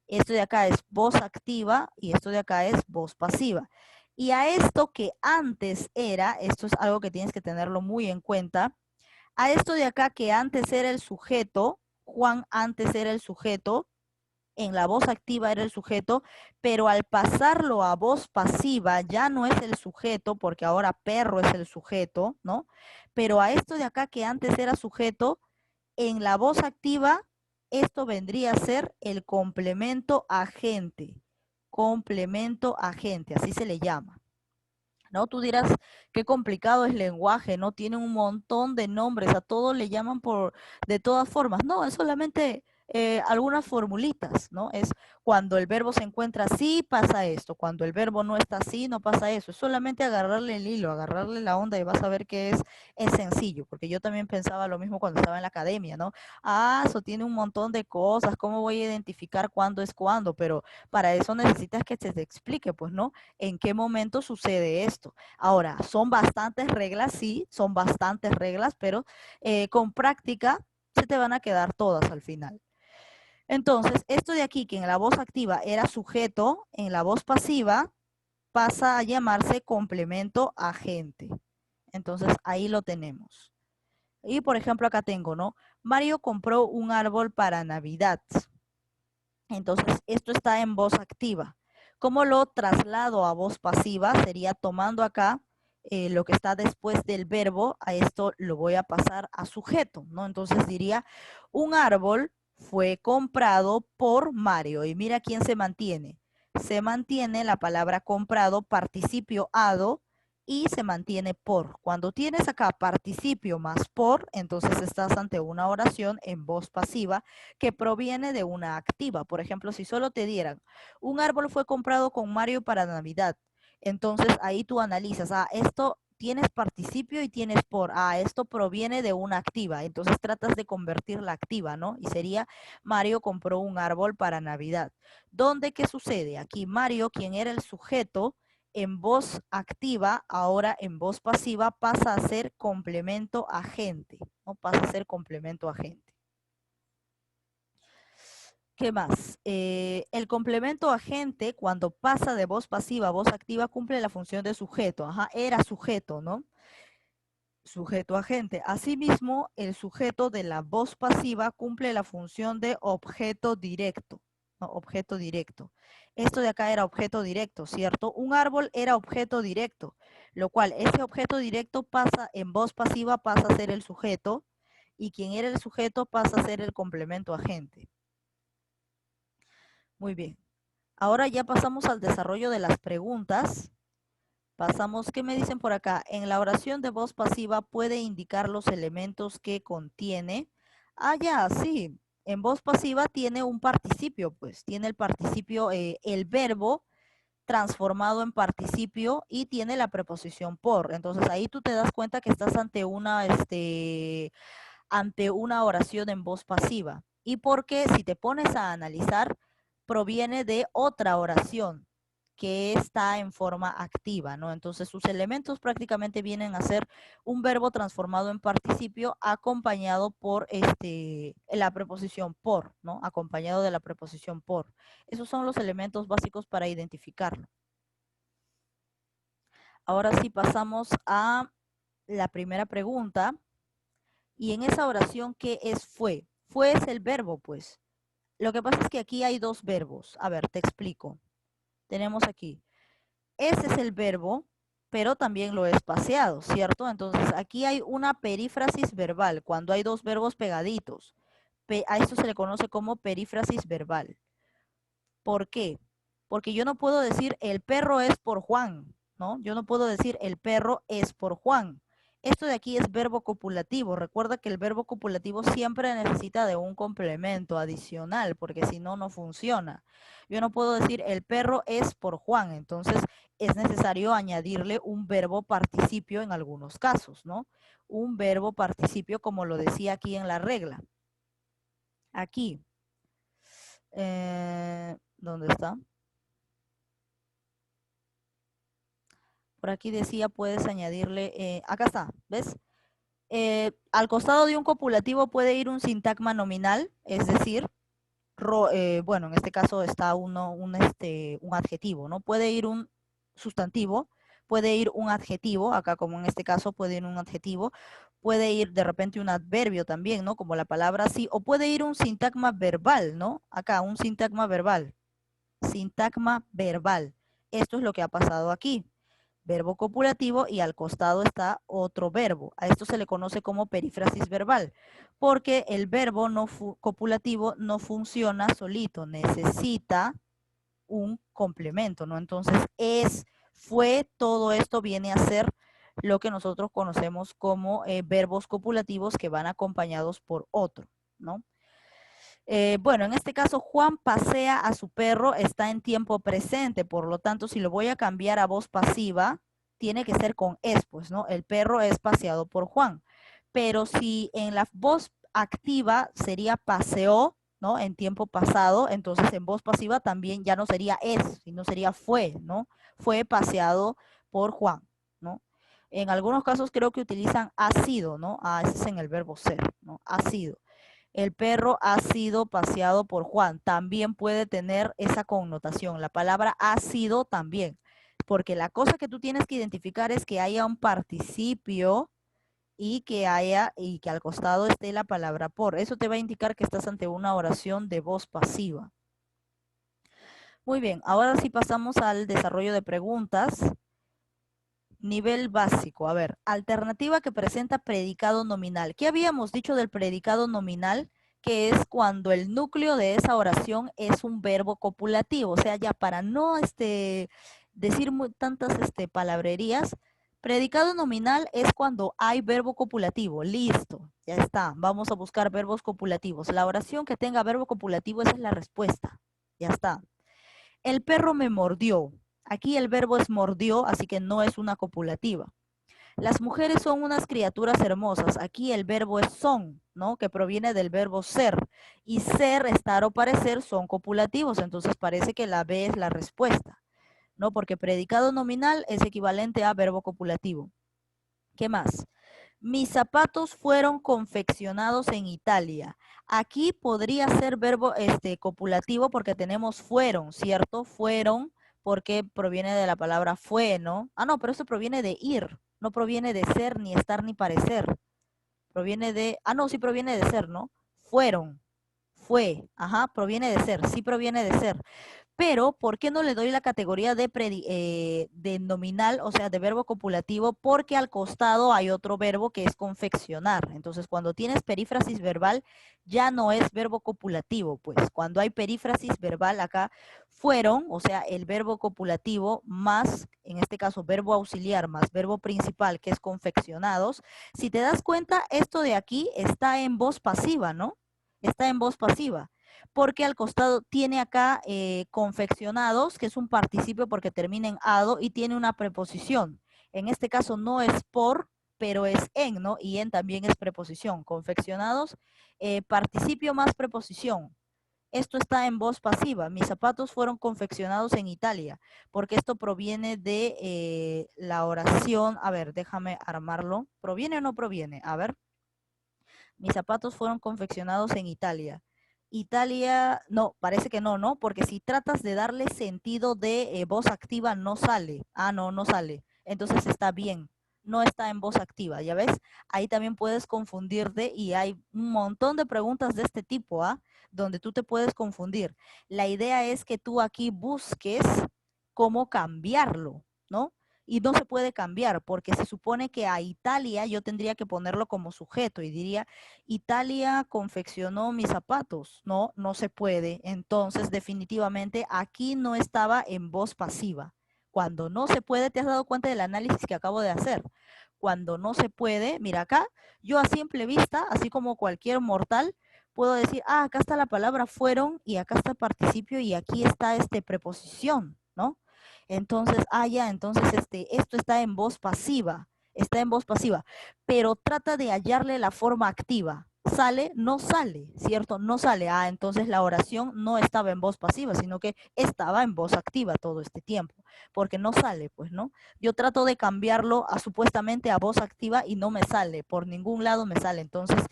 Speaker 1: Esto de acá es voz activa y esto de acá es voz pasiva. Y a esto que antes era, esto es algo que tienes que tenerlo muy en cuenta, a esto de acá que antes era el sujeto, Juan antes era el sujeto, en la voz activa era el sujeto, pero al pasarlo a voz pasiva ya no es el sujeto, porque ahora perro es el sujeto, ¿no? Pero a esto de acá que antes era sujeto, en la voz activa, esto vendría a ser el complemento agente, así se le llama. ¿No? Tú dirás, qué complicado es el lenguaje, ¿no? Tiene un montón de nombres, a todos le llaman por de todas formas. No, es solamente algunas formulitas, ¿no? Es cuando el verbo se encuentra así, pasa esto. Cuando el verbo no está así, no pasa eso. Es solamente agarrarle el hilo, agarrarle la onda y vas a ver que es sencillo, porque yo también pensaba lo mismo cuando estaba en la academia, ¿no? Ah, eso tiene un montón de cosas, ¿cómo voy a identificar cuándo es cuándo? Pero para eso necesitas que se te explique, pues, ¿no? En qué momento sucede esto. Ahora, son bastantes reglas, sí, son bastantes reglas, pero con práctica se te van a quedar todas al final. Entonces, esto de aquí, que en la voz activa era sujeto, en la voz pasiva pasa a llamarse complemento agente. Entonces, ahí lo tenemos. Y, por ejemplo, acá tengo, ¿no? Mario compró un árbol para Navidad. Entonces, esto está en voz activa. ¿Cómo lo traslado a voz pasiva? Sería tomando acá lo que está después del verbo, a esto lo voy a pasar a sujeto, ¿no? Entonces diría, un árbol fue comprado por Mario. Y mira quién se mantiene. Se mantiene la palabra comprado, participio ado, y se mantiene por. Cuando tienes acá participio más por, entonces estás ante una oración en voz pasiva que proviene de una activa. Por ejemplo, si solo te dieran, un árbol fue comprado con Mario para Navidad, entonces ahí tú analizas, ah, esto tienes participio y tienes por, ah, esto proviene de una activa, entonces tratas de convertir la activa, ¿no? Y sería, Mario compró un árbol para Navidad. ¿Dónde qué sucede? Aquí Mario, quien era el sujeto, en voz activa, ahora en voz pasiva, pasa a ser complemento agente, ¿no? Pasa a ser complemento agente. ¿Qué más? El complemento agente, cuando pasa de voz pasiva a voz activa, cumple la función de sujeto. Ajá, era sujeto, ¿no? Sujeto agente. Asimismo, el sujeto de la voz pasiva cumple la función de objeto directo, ¿no? Objeto directo. Esto de acá era objeto directo, ¿cierto? Un árbol era objeto directo, lo cual ese objeto directo pasa en voz pasiva, pasa a ser el sujeto, y quien era el sujeto pasa a ser el complemento agente. Muy bien. Ahora ya pasamos al desarrollo de las preguntas. Pasamos, ¿qué me dicen por acá? En la oración de voz pasiva puede indicar los elementos que contiene. Ah, ya, sí. En voz pasiva tiene un participio, pues. Tiene el participio, el verbo transformado en participio y tiene la preposición por. Entonces ahí tú te das cuenta que estás ante una oración en voz pasiva. Y porque si te pones a analizar, proviene de otra oración que está en forma activa, ¿no? Entonces sus elementos prácticamente vienen a ser un verbo transformado en participio acompañado por la preposición por, ¿no? Acompañado de la preposición por. Esos son los elementos básicos para identificarlo. Ahora sí pasamos a la primera pregunta. Y en esa oración, ¿qué es fue? Fue es el verbo, pues. Lo que pasa es que aquí hay dos verbos. A ver, te explico. Tenemos aquí, ese es el verbo, pero también lo es paseado, ¿cierto? Entonces, aquí hay una perífrasis verbal, cuando hay dos verbos pegaditos. A esto se le conoce como perífrasis verbal. ¿Por qué? Porque yo no puedo decir el perro es por Juan, ¿no? Yo no puedo decir el perro es por Juan. Esto de aquí es verbo copulativo. Recuerda que el verbo copulativo siempre necesita de un complemento adicional, porque si no, no funciona. Yo no puedo decir el perro es por Juan, entonces es necesario añadirle un verbo participio en algunos casos, ¿no? Un verbo participio como lo decía aquí en la regla. Aquí. ¿Dónde está? Por aquí decía, puedes añadirle, acá está, ¿ves? Al costado de un copulativo puede ir un sintagma nominal, es decir, bueno, en este caso está un adjetivo, ¿no? Puede ir un sustantivo, puede ir un adjetivo, acá como en este caso puede ir un adjetivo, puede ir de repente un adverbio también, ¿no? Como la palabra sí, o puede ir un sintagma verbal, ¿no? Acá, un sintagma verbal. Sintagma verbal. Esto es lo que ha pasado aquí. Verbo copulativo y al costado está otro verbo. A esto se le conoce como perífrasis verbal, porque el verbo copulativo no funciona solito, necesita un complemento, ¿no? Entonces, fue, todo esto viene a ser lo que nosotros conocemos como verbos copulativos que van acompañados por otro, ¿no? Bueno, en este caso, Juan pasea a su perro, está en tiempo presente, por lo tanto, si lo voy a cambiar a voz pasiva, tiene que ser con es, pues, ¿no? El perro es paseado por Juan. Pero si en la voz activa sería paseó, ¿no? En tiempo pasado, entonces en voz pasiva también ya no sería es, sino sería fue, ¿no? Fue paseado por Juan, ¿no? En algunos casos creo que utilizan ha sido, ¿no? Ah, ese es en el verbo ser, ¿no? Ha sido. El perro ha sido paseado por Juan. También puede tener esa connotación. La palabra ha sido también. Porque la cosa que tú tienes que identificar es que haya un participio y que al costado esté la palabra por. Eso te va a indicar que estás ante una oración de voz pasiva. Muy bien, ahora sí pasamos al desarrollo de preguntas. Nivel básico. A ver, alternativa que presenta predicado nominal. ¿Qué habíamos dicho del predicado nominal? Que es cuando el núcleo de esa oración es un verbo copulativo. O sea, ya para no decir tantas palabrerías, predicado nominal es cuando hay verbo copulativo. Listo, ya está. Vamos a buscar verbos copulativos. La oración que tenga verbo copulativo, esa es la respuesta. Ya está. El perro me mordió. Aquí el verbo es mordió, así que no es una copulativa. Las mujeres son unas criaturas hermosas. Aquí el verbo es son, ¿no? Que proviene del verbo ser. Y ser, estar o parecer son copulativos. Entonces parece que la B es la respuesta, ¿no? Porque predicado nominal es equivalente a verbo copulativo. ¿Qué más? Mis zapatos fueron confeccionados en Italia. Aquí podría ser verbo copulativo porque tenemos fueron, ¿cierto? Fueron porque proviene de la palabra fue, ¿no? Ah, no, pero eso proviene de ir, no proviene de ser, ni estar, ni parecer. Proviene de, no, sí proviene de ser, ¿no? Fueron, fue, ajá, proviene de ser, sí proviene de ser. Pero, ¿por qué no le doy la categoría de nominal, o sea, de verbo copulativo? Porque al costado hay otro verbo que es confeccionar. Entonces, cuando tienes perífrasis verbal, ya no es verbo copulativo. Pues cuando hay perífrasis verbal acá, fueron, o sea, el verbo copulativo más, en este caso, verbo auxiliar más verbo principal, que es confeccionados. Si te das cuenta, esto de aquí está en voz pasiva, ¿no? Está en voz pasiva porque al costado tiene acá confeccionados, que es un participio porque termina en ado y tiene una preposición. En este caso no es por, pero es en, ¿no? Y en también es preposición. Confeccionados, participio más preposición. Esto está en voz pasiva. Mis zapatos fueron confeccionados en Italia, porque esto proviene de la oración. A ver, déjame armarlo. ¿Proviene o no proviene? A ver. Mis zapatos fueron confeccionados en Italia. Italia, no, parece que no, ¿no? Porque si tratas de darle sentido de voz activa, no sale. Ah, no, no sale. Entonces está bien. No está en voz activa, ¿ya ves? Ahí también puedes confundirte y hay un montón de preguntas de este tipo, ¿ah? Donde tú te puedes confundir. La idea es que tú aquí busques cómo cambiarlo, ¿no? Y no se puede cambiar porque se supone que a Italia yo tendría que ponerlo como sujeto y diría, Italia confeccionó mis zapatos. No, no se puede. Entonces, definitivamente aquí no estaba en voz pasiva. Cuando no se puede, ¿te has dado cuenta del análisis que acabo de hacer? Cuando no se puede, mira acá, yo a simple vista, así como cualquier mortal, puedo decir, ah, acá está la palabra fueron y acá está el participio y aquí está este preposición, ¿no? Entonces, ya, entonces esto está en voz pasiva, pero trata de hallarle la forma activa. ¿Sale? No sale, ¿cierto? No sale. Ah, entonces la oración no estaba en voz pasiva, sino que estaba en voz activa todo este tiempo, porque no sale, pues, ¿no? Yo trato de cambiarlo a supuestamente a voz activa y no me sale, por ningún lado me sale. Entonces,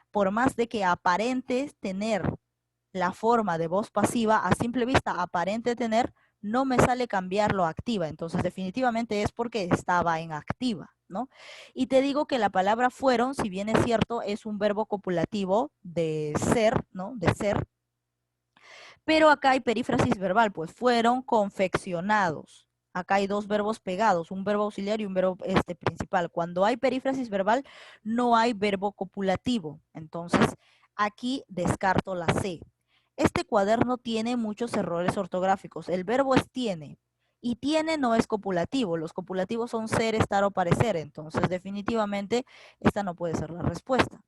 Speaker 1: por más de que aparente tener la forma de voz pasiva, a simple vista aparente tener, no me sale cambiarlo a activa. Entonces, definitivamente es porque estaba en activa, ¿no? Y te digo que la palabra fueron, si bien es cierto, es un verbo copulativo de ser, ¿no? De ser. Pero acá hay perífrasis verbal, pues fueron confeccionados. Acá hay dos verbos pegados, un verbo auxiliar y un verbo principal. Cuando hay perífrasis verbal, no hay verbo copulativo. Entonces, aquí descarto la C. Este cuaderno tiene muchos errores ortográficos. El verbo es tiene. Y tiene no es copulativo. Los copulativos son ser, estar o parecer. Entonces, definitivamente, esta no puede ser la respuesta.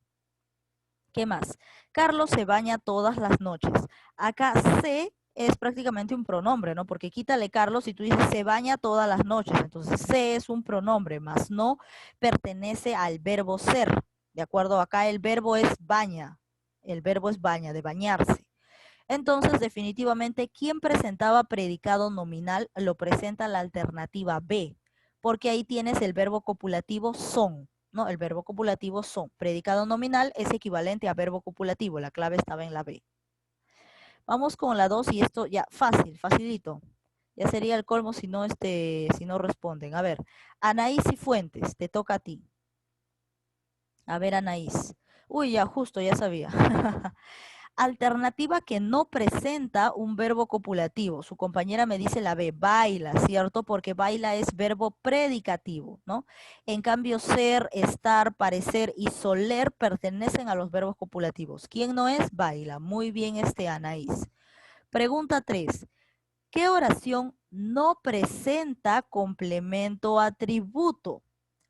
Speaker 1: ¿Qué más? Carlos se baña todas las noches. Acá se es prácticamente un pronombre, ¿no? Porque quítale Carlos y tú dices se baña todas las noches. Entonces se es un pronombre, más no pertenece al verbo ser. ¿De acuerdo? Acá el verbo es baña. El verbo es baña, de bañarse. Entonces, definitivamente, ¿quién presentaba predicado nominal? Lo presenta la alternativa B, porque ahí tienes el verbo copulativo son, ¿no? El verbo copulativo son. Predicado nominal es equivalente a verbo copulativo. La clave estaba en la B. Vamos con la 2 y esto ya fácil, facilito. Ya sería el colmo si no, si no responden. A ver, Anaís y Fuentes, te toca a ti. A ver, Anaís. Uy, ya justo, ya sabía. Alternativa que no presenta un verbo copulativo. Su compañera me dice la B, baila, ¿cierto? Porque baila es verbo predicativo, ¿no? En cambio, ser, estar, parecer y soler pertenecen a los verbos copulativos. ¿Quién no es? Baila. Muy bien, Anaís. Pregunta 3. ¿Qué oración no presenta complemento atributo?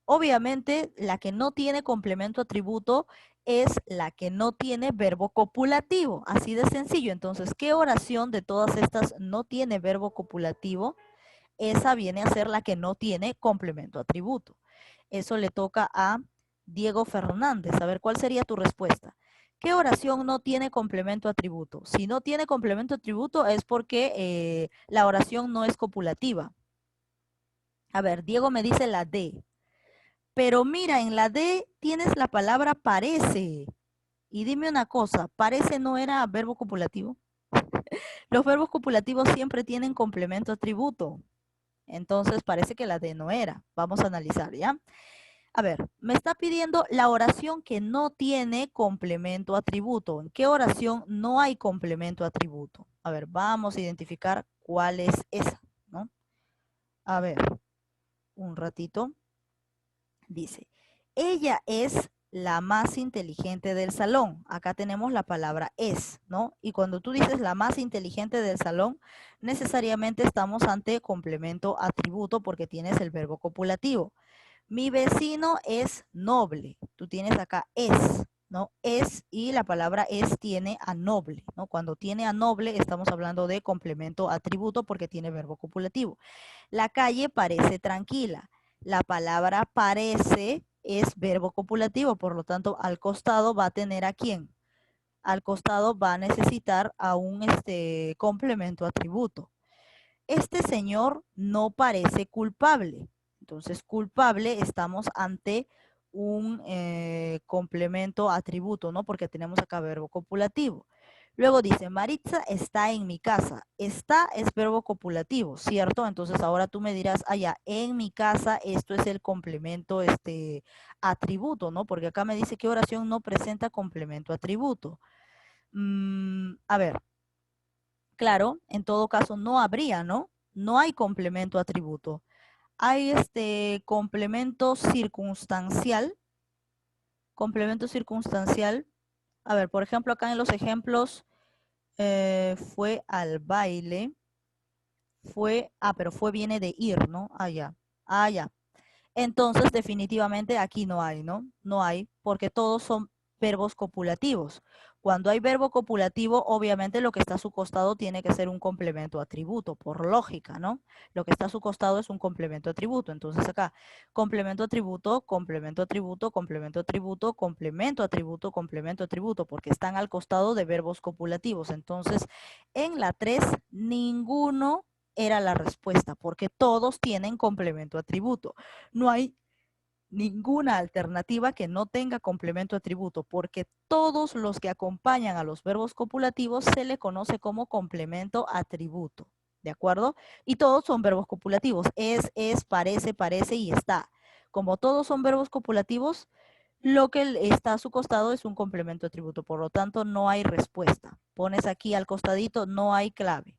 Speaker 1: Obviamente, la que no tiene complemento atributo es la que no tiene verbo copulativo. Así de sencillo. Entonces, ¿qué oración de todas estas no tiene verbo copulativo? Esa viene a ser la que no tiene complemento atributo. Eso le toca a Diego Fernández. A ver, ¿cuál sería tu respuesta? ¿Qué oración no tiene complemento atributo? Si no tiene complemento atributo es porque la oración no es copulativa. A ver, Diego me dice la D. Pero mira, en la D tienes la palabra parece. Y dime una cosa, ¿parece no era verbo copulativo? Los verbos copulativos siempre tienen complemento atributo. Entonces parece que la D no era. Vamos a analizar, ¿ya? A ver, me está pidiendo la oración que no tiene complemento atributo. ¿En qué oración no hay complemento atributo? A ver, vamos a identificar cuál es esa, ¿no? A ver, un ratito. Dice, ella es la más inteligente del salón. Acá tenemos la palabra es, ¿no? Y cuando tú dices la más inteligente del salón, necesariamente estamos ante complemento atributo porque tienes el verbo copulativo. Mi vecino es noble. Tú tienes acá es, ¿no? Es y la palabra es tiene a noble, ¿no? Cuando tiene a noble estamos hablando de complemento atributo porque tiene verbo copulativo. La calle parece tranquila. La palabra parece es verbo copulativo, por lo tanto al costado va a tener a quién. Al costado va a necesitar a un complemento atributo. Este señor no parece culpable. Entonces, culpable estamos ante un complemento atributo, ¿no? Porque tenemos acá verbo copulativo. Luego dice, Maritza está en mi casa. Está es verbo copulativo, ¿cierto? Entonces ahora tú me dirás, ya, en mi casa, esto es el complemento atributo, ¿no? Porque acá me dice que oración no presenta complemento atributo. A ver, claro, en todo caso no habría, ¿no? No hay complemento atributo. Hay complemento circunstancial. Complemento circunstancial. A ver, por ejemplo, acá en los ejemplos fue al baile. Pero fue viene de ir, ¿no? Ya. Ya. Entonces, definitivamente aquí no hay, ¿no? No hay, porque todos son verbos copulativos. Cuando hay verbo copulativo, obviamente lo que está a su costado tiene que ser un complemento atributo, por lógica, ¿no? Lo que está a su costado es un complemento atributo. Entonces acá, complemento atributo, complemento atributo, complemento atributo, complemento atributo, complemento atributo, porque están al costado de verbos copulativos. Entonces, en la 3, ninguno era la respuesta, porque todos tienen complemento atributo. No hay ninguna alternativa que no tenga complemento atributo, porque todos los que acompañan a los verbos copulativos se le conoce como complemento atributo, ¿de acuerdo? Y todos son verbos copulativos, es, parece, parece y está. Como todos son verbos copulativos, lo que está a su costado es un complemento atributo, por lo tanto no hay respuesta. Pones aquí al costadito, no hay clave.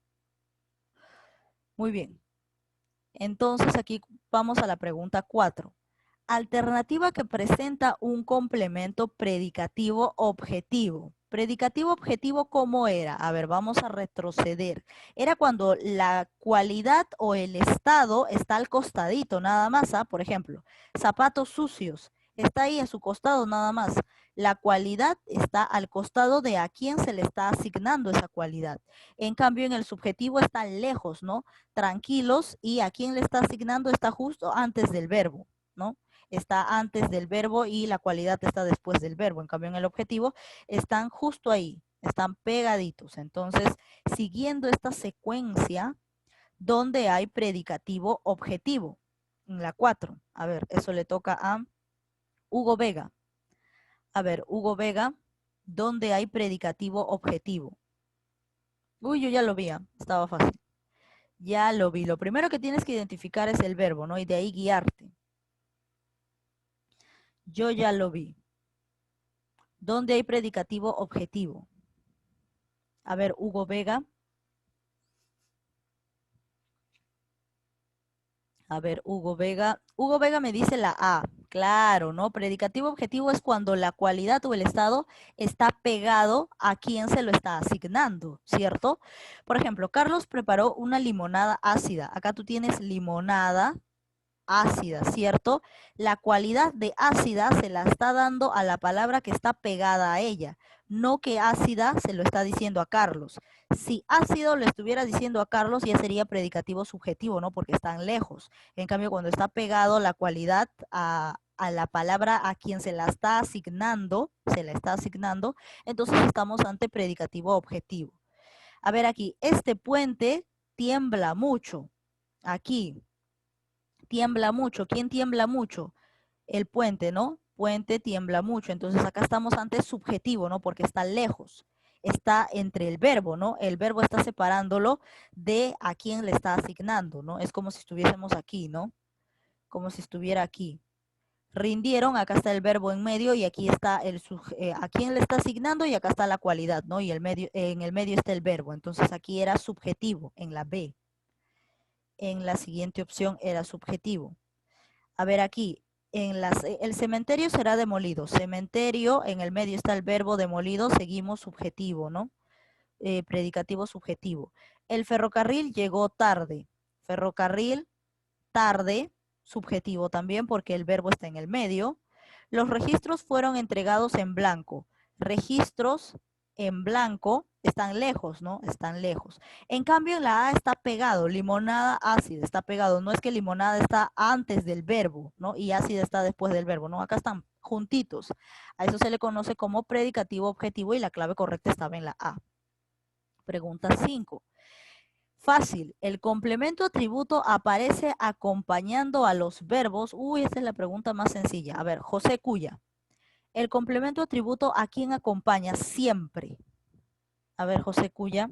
Speaker 1: Muy bien. Entonces aquí vamos a la pregunta 4. Alternativa que presenta un complemento predicativo objetivo. Predicativo objetivo, ¿cómo era? A ver, vamos a retroceder. Era cuando la cualidad o el estado está al costadito, nada más. Por ejemplo, zapatos sucios. Está ahí a su costado nada más. La cualidad está al costado de a quién se le está asignando esa cualidad. En cambio, en el subjetivo está lejos, ¿no? Tranquilos, y a quién le está asignando está justo antes del verbo, ¿no? Está antes del verbo y la cualidad está después del verbo. En cambio, en el objetivo están justo ahí, están pegaditos. Entonces, siguiendo esta secuencia donde hay predicativo objetivo. En la 4, a ver, eso le toca a Hugo Vega. A ver, Hugo Vega, ¿dónde hay predicativo objetivo? Uy, yo ya lo vi, estaba fácil. Ya lo vi. Lo primero que tienes que identificar es el verbo, ¿no? Y de ahí guiarte. Yo ya lo vi. ¿Dónde hay predicativo objetivo? A ver, Hugo Vega. A ver, Hugo Vega. Hugo Vega me dice la A. Claro, ¿no? Predicativo objetivo es cuando la cualidad o el estado está pegado a quien se lo está asignando, ¿cierto? Por ejemplo, Carlos preparó una limonada ácida. Acá tú tienes limonada ácida, ¿cierto? La cualidad de ácida se la está dando a la palabra que está pegada a ella, no que ácida se lo está diciendo a Carlos. Si ácido le estuviera diciendo a Carlos, ya sería predicativo subjetivo, ¿no? Porque están lejos. En cambio, cuando está pegado la cualidad a la palabra a quien se la está asignando, entonces estamos ante predicativo objetivo. A ver aquí, este puente tiembla mucho. Aquí, tiembla mucho. ¿Quién tiembla mucho? El puente, ¿no? Puente tiembla mucho. Entonces acá estamos ante subjetivo, ¿no? Porque está lejos. Está entre el verbo, ¿no? El verbo está separándolo de a quién le está asignando, ¿no? Es como si estuviésemos aquí, ¿no? Como si estuviera aquí. Rindieron, acá está el verbo en medio y aquí está a quién le está asignando y acá está la cualidad, ¿no? Y en el medio está el verbo. Entonces aquí era subjetivo, en la B. En la siguiente opción era subjetivo. A ver aquí, el cementerio será demolido. Cementerio, en el medio está el verbo demolido, seguimos subjetivo, ¿no? Predicativo subjetivo. El ferrocarril llegó tarde. Ferrocarril, tarde, subjetivo también porque el verbo está en el medio. Los registros fueron entregados en blanco. Registros en blanco están lejos, ¿no? Están lejos. En cambio, en la A está pegado, limonada ácida está pegado. No es que limonada está antes del verbo, ¿no? Y ácida está después del verbo, ¿no? Acá están juntitos. A eso se le conoce como predicativo objetivo y la clave correcta estaba en la A. Pregunta 5. Fácil, el complemento atributo aparece acompañando a los verbos. Uy, esta es la pregunta más sencilla. A ver, José Cuya. El complemento atributo, ¿a quién acompaña? Siempre. A ver, José Cuya.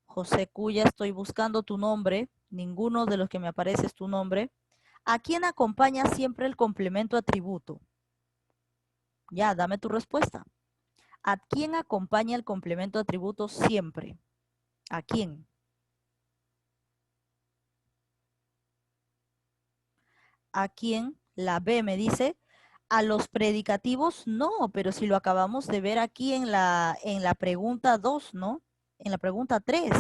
Speaker 1: José Cuya, estoy buscando tu nombre. Ninguno de los que me aparece es tu nombre. ¿A quién acompaña siempre el complemento atributo? Ya, dame tu respuesta. ¿A quién acompaña el complemento atributo siempre? ¿A quién? ¿A quién? La B me dice. A los predicativos no, pero si lo acabamos de ver aquí en la pregunta 2, ¿no? En la pregunta 3.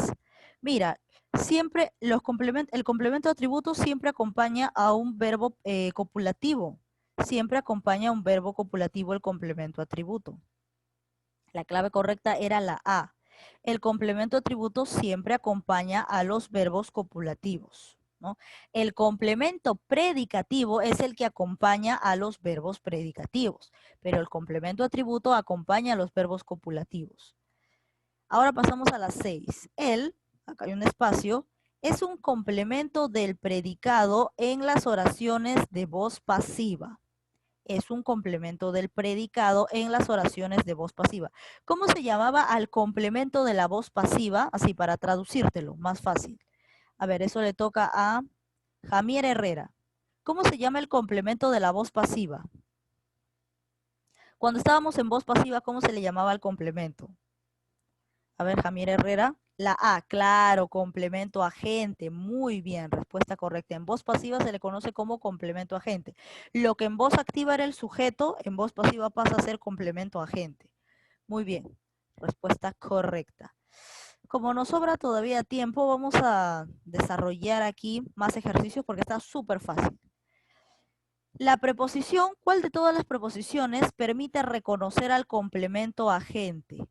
Speaker 1: Mira, siempre el complemento de atributos siempre acompaña a un verbo copulativo. Siempre acompaña a un verbo copulativo el complemento atributo. La clave correcta era la A. El complemento atributo siempre acompaña a los verbos copulativos, ¿no? El complemento predicativo es el que acompaña a los verbos predicativos, pero el complemento atributo acompaña a los verbos copulativos. Ahora pasamos a las 6. El, acá hay un espacio, es un complemento del predicado en las oraciones de voz pasiva. Es un complemento del predicado en las oraciones de voz pasiva. ¿Cómo se llamaba al complemento de la voz pasiva? Así para traducírtelo, más fácil. A ver, eso le toca a Jamier Herrera. ¿Cómo se llama el complemento de la voz pasiva? Cuando estábamos en voz pasiva, ¿cómo se le llamaba al complemento? A ver, Jamier Herrera. La A, claro, complemento agente. Muy bien, respuesta correcta. En voz pasiva se le conoce como complemento agente. Lo que en voz activa era el sujeto, en voz pasiva pasa a ser complemento agente. Muy bien, respuesta correcta. Como nos sobra todavía tiempo, vamos a desarrollar aquí más ejercicios porque está súper fácil. La preposición, ¿cuál de todas las preposiciones permite reconocer al complemento agente?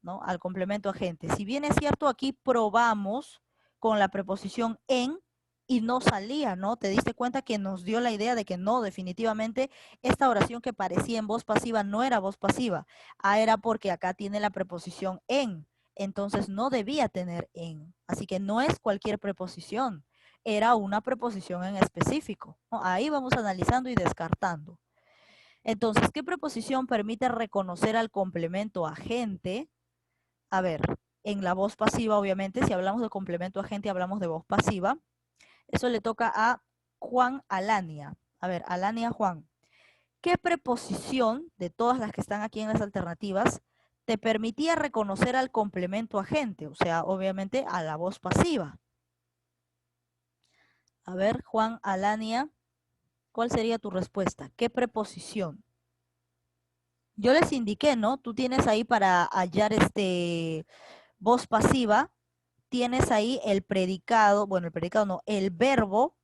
Speaker 1: ¿No? Al complemento agente. Si bien es cierto, aquí probamos con la preposición en y no salía, ¿no? Te diste cuenta que nos dio la idea de que no, definitivamente esta oración que parecía en voz pasiva no era voz pasiva. Era porque acá tiene la preposición en, entonces no debía tener en. Así que no es cualquier preposición, era una preposición en específico, ¿no? Ahí vamos analizando y descartando. Entonces, ¿qué preposición permite reconocer al complemento agente? A ver, en la voz pasiva, obviamente, si hablamos de complemento agente, hablamos de voz pasiva. Eso le toca a Juan Alania. A ver, Alania Juan. ¿Qué preposición de todas las que están aquí en las alternativas te permitía reconocer al complemento agente? O sea, obviamente a la voz pasiva. A ver, Juan Alania, ¿cuál sería tu respuesta? ¿Qué preposición? Yo les indiqué, ¿no? Tú tienes ahí para hallar voz pasiva, tienes ahí el predicado, bueno, el predicado no, el verbo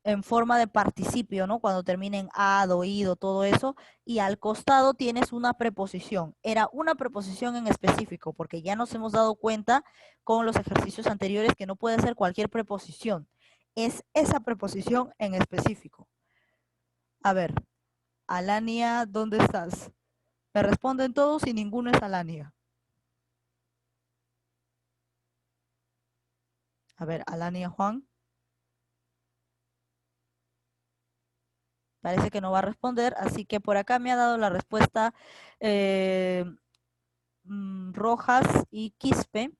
Speaker 1: en forma de participio, ¿no? Cuando termina en ado, ido, todo eso, y al costado tienes una preposición. Era una preposición en específico, porque ya nos hemos dado cuenta con los ejercicios anteriores que no puede ser cualquier preposición. Es esa preposición en específico. A ver, Alania, ¿dónde estás? Me responden todos y ninguno es Alania. A ver, Alania Juan. Parece que no va a responder, así que por acá me ha dado la respuesta Rojas y Quispe.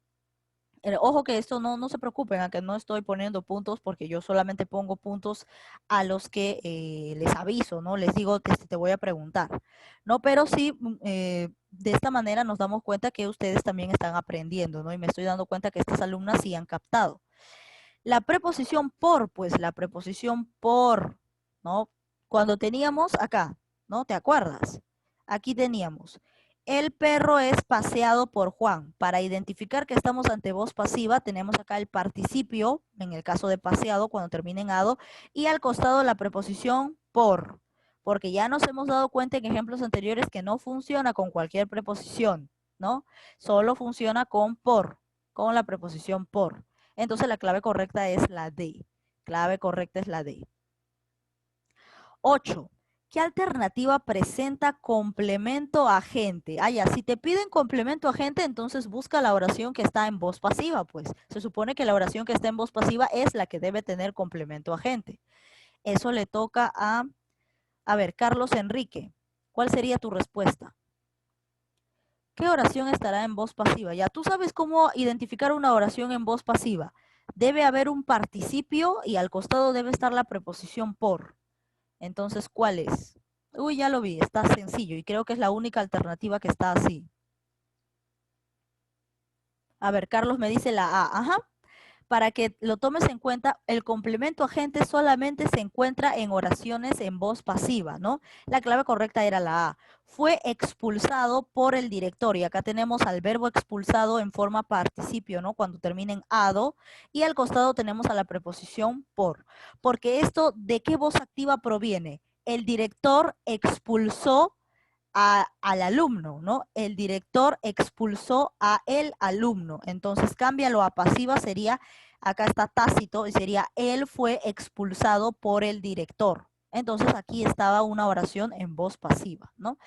Speaker 1: Ojo que esto no se preocupen, a que no estoy poniendo puntos porque yo solamente pongo puntos a los que les aviso, ¿no? Les digo, te voy a preguntar, ¿no? Pero sí, de esta manera nos damos cuenta que ustedes también están aprendiendo, ¿no? Y me estoy dando cuenta que estas alumnas sí han captado. La preposición por, pues la preposición por, ¿no? Cuando teníamos acá, ¿no? ¿Te acuerdas? Aquí teníamos, el perro es paseado por Juan. Para identificar que estamos ante voz pasiva, tenemos acá el participio, en el caso de paseado, cuando termina en ado, y al costado la preposición por, porque ya nos hemos dado cuenta en ejemplos anteriores que no funciona con cualquier preposición, ¿no? Solo funciona con la preposición por. Entonces la clave correcta es la D. Clave correcta es la D. 8. ¿Qué alternativa presenta complemento agente? Ah, ya, si te piden complemento agente, entonces busca la oración que está en voz pasiva, pues. Se supone que la oración que está en voz pasiva es la que debe tener complemento agente. Eso le toca a ver, Carlos Enrique. ¿Cuál sería tu respuesta? ¿Qué oración estará en voz pasiva? Ya tú sabes cómo identificar una oración en voz pasiva. Debe haber un participio y al costado debe estar la preposición por. Entonces, ¿cuál es? Uy, ya lo vi, está sencillo y creo que es la única alternativa que está así. A ver, Carlos me dice la A. Ajá. Para que lo tomes en cuenta, el complemento agente solamente se encuentra en oraciones en voz pasiva, ¿no? La clave correcta era la A. Fue expulsado por el director y acá tenemos al verbo expulsado en forma participio, ¿no? Cuando termina en ado y al costado tenemos a la preposición por. Porque esto, ¿de qué voz activa proviene? El director expulsó al alumno, ¿no? El director expulsó a el alumno. Entonces, cámbialo a pasiva, sería, acá está tácito, y sería, él fue expulsado por el director. Entonces, aquí estaba una oración en voz pasiva, ¿no?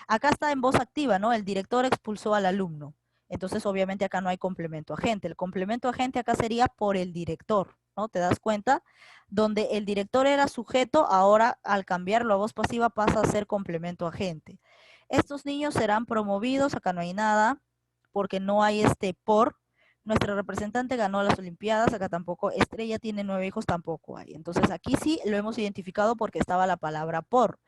Speaker 1: Acá está en voz activa, ¿no? El director expulsó al alumno. Entonces, obviamente, acá no hay complemento agente. El complemento agente acá sería por el director, ¿no? ¿Te das cuenta? Donde el director era sujeto, ahora al cambiarlo a voz pasiva pasa a ser complemento agente. Estos niños serán promovidos, acá no hay nada, porque no hay por. Nuestra representante ganó las Olimpiadas, acá tampoco. Estrella tiene 9 hijos, tampoco hay. Entonces aquí sí lo hemos identificado porque estaba la palabra por.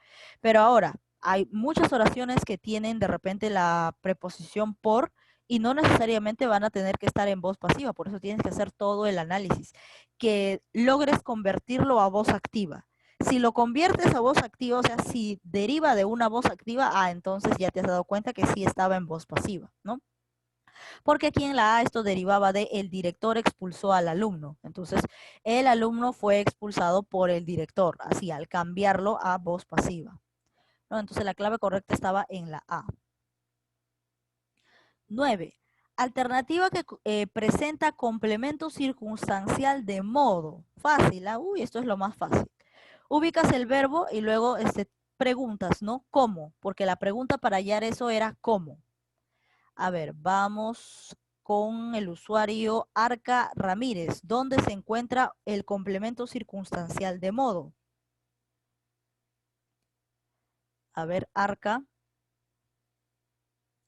Speaker 1: Pero ahora, hay muchas oraciones que tienen de repente la preposición por y no necesariamente van a tener que estar en voz pasiva, por eso tienes que hacer todo el análisis, que logres convertirlo a voz activa. Si lo conviertes a voz activa, o sea, si deriva de una voz activa, entonces ya te has dado cuenta que sí estaba en voz pasiva, ¿no? Porque aquí en la A esto derivaba de el director expulsó al alumno. Entonces, el alumno fue expulsado por el director, así, al cambiarlo a voz pasiva, ¿no? Entonces, la clave correcta estaba en la A. 9. Alternativa que presenta complemento circunstancial de modo. Fácil, Uy, esto es lo más fácil. Ubicas el verbo y luego preguntas, ¿no? ¿Cómo? Porque la pregunta para hallar eso era ¿cómo? A ver, vamos con el usuario Arca Ramírez. ¿Dónde se encuentra el complemento circunstancial de modo? A ver, Arca.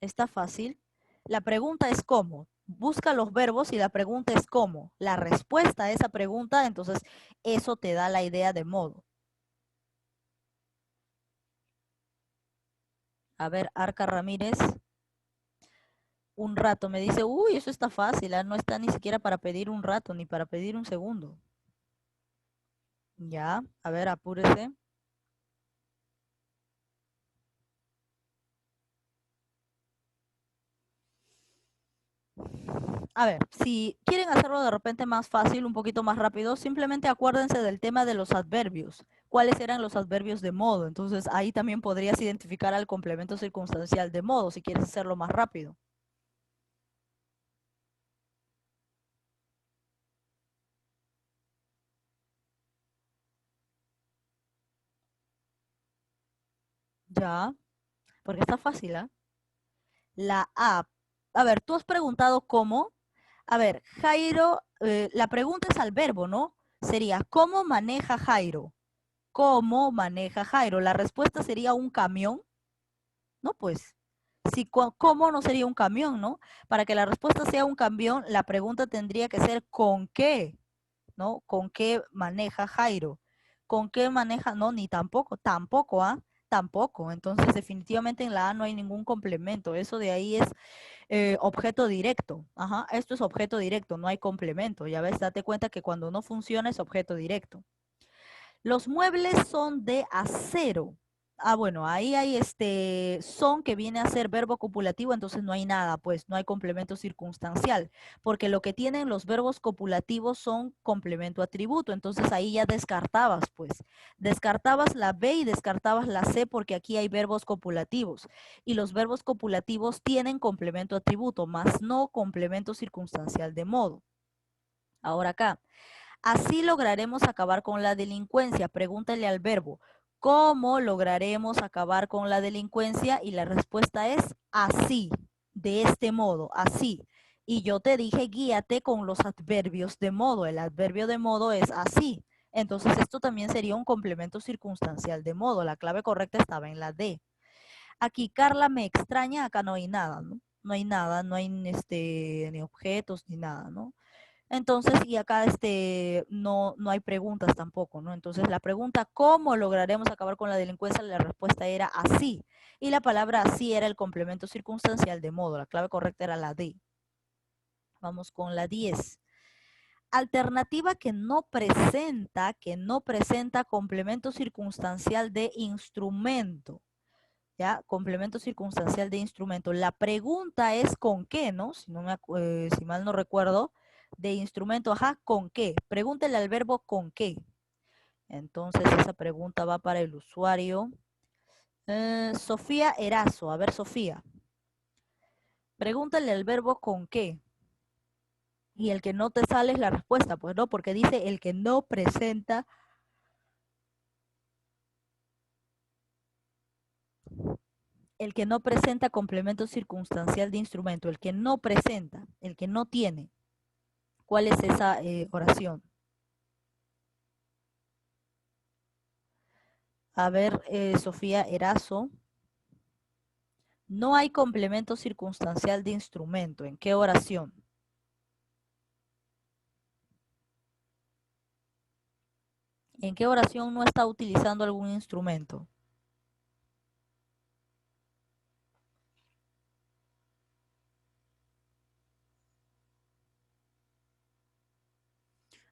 Speaker 1: Está fácil. La pregunta es ¿cómo? Busca los verbos y la pregunta es ¿cómo? La respuesta a esa pregunta, entonces eso te da la idea de modo. A ver, Arca Ramírez. Un rato. Me dice, uy, eso está fácil. No está ni siquiera para pedir un rato, ni para pedir un segundo. Ya, a ver, apúrese. A ver, si quieren hacerlo de repente más fácil, un poquito más rápido, simplemente acuérdense del tema de los adverbios. ¿Cuáles eran los adverbios de modo? Entonces ahí también podrías identificar al complemento circunstancial de modo, si quieres hacerlo más rápido. Ya, porque está fácil, ¿ah? La A. A ver, tú has preguntado cómo. A ver, Jairo, la pregunta es al verbo, ¿no? Sería, ¿cómo maneja Jairo? ¿Cómo maneja Jairo? La respuesta sería un camión. No, pues, Si, ¿cómo no sería un camión, no? Para que la respuesta sea un camión, la pregunta tendría que ser ¿con qué? ¿No? ¿Con qué maneja Jairo? ¿Con qué maneja? No, ni tampoco, tampoco, ¿ah? Tampoco. Entonces, definitivamente en la A no hay ningún complemento. Eso de ahí es objeto directo. Ajá, esto es objeto directo, no hay complemento. Ya ves, date cuenta que cuando no funciona es objeto directo. Los muebles son de acero. Ah, bueno, ahí hay son que viene a ser verbo copulativo, entonces no hay nada, pues no hay complemento circunstancial, porque lo que tienen los verbos copulativos son complemento atributo, entonces ahí ya descartabas, pues, descartabas la B y descartabas la C porque aquí hay verbos copulativos y los verbos copulativos tienen complemento atributo, más no complemento circunstancial de modo. Ahora acá. Así lograremos acabar con la delincuencia. Pregúntale al verbo, ¿cómo lograremos acabar con la delincuencia? Y la respuesta es así, de este modo, así. Y yo te dije, guíate con los adverbios de modo. El adverbio de modo es así. Entonces esto también sería un complemento circunstancial de modo. La clave correcta estaba en la D. Aquí Carla me extraña, acá no hay nada, ¿no? No hay nada, no hay ni objetos ni nada, ¿no? Entonces, y acá no hay preguntas tampoco, ¿no? Entonces, la pregunta, ¿cómo lograremos acabar con la delincuencia? La respuesta era así. Y la palabra así era el complemento circunstancial de modo. La clave correcta era la D. Vamos con la 10. Alternativa que no presenta complemento circunstancial de instrumento. ¿Ya? Complemento circunstancial de instrumento. La pregunta es ¿con qué, no? Si mal no recuerdo, de instrumento, ajá, ¿con qué? Pregúntele al verbo ¿con qué? Entonces esa pregunta va para el usuario. Sofía Erazo. A ver, Sofía. Pregúntale al verbo ¿con qué? Y el que no te sale es la respuesta, pues no, porque dice el que no presenta complemento circunstancial de instrumento, el que no presenta, el que no tiene. ¿Cuál es esa oración? A ver, Sofía Erazo. No hay complemento circunstancial de instrumento. ¿En qué oración? ¿En qué oración no está utilizando algún instrumento?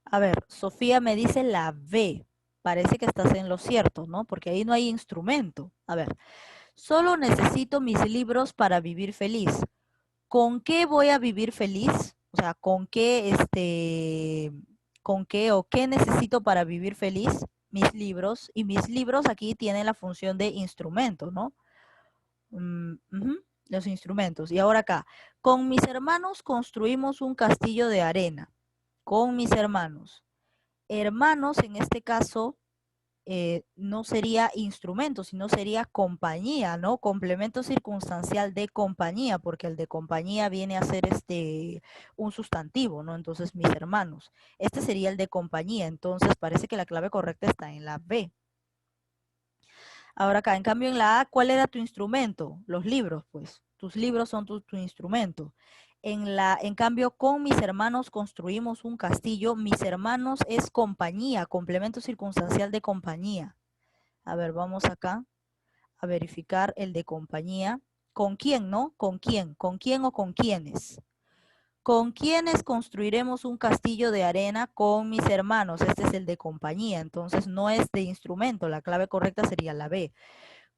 Speaker 1: A ver, Sofía me dice la B. Parece que estás en lo cierto, ¿no? Porque ahí no hay instrumento. A ver, solo necesito mis libros para vivir feliz. ¿Con qué voy a vivir feliz? O sea, con qué o qué necesito para vivir feliz? Mis libros. Y mis libros aquí tienen la función de instrumento, ¿no? Los instrumentos. Y ahora acá, con mis hermanos construimos un castillo de arena. Con mis hermanos. Hermanos, en este caso, no sería instrumento, sino sería compañía, ¿no? Complemento circunstancial de compañía, porque el de compañía viene a ser un sustantivo, ¿no? Entonces, mis hermanos. Este sería el de compañía, entonces parece que la clave correcta está en la B. Ahora acá, en cambio en la A, ¿cuál era tu instrumento? Los libros, pues. Tus libros son tu instrumento. En cambio, con mis hermanos construimos un castillo. Mis hermanos es compañía, complemento circunstancial de compañía. A ver, vamos acá a verificar el de compañía. ¿Con quién, no? ¿Con quién? ¿Con quién o con quiénes? ¿Con quiénes construiremos un castillo de arena? Con mis hermanos. Este es el de compañía, entonces no es de instrumento. La clave correcta sería la B.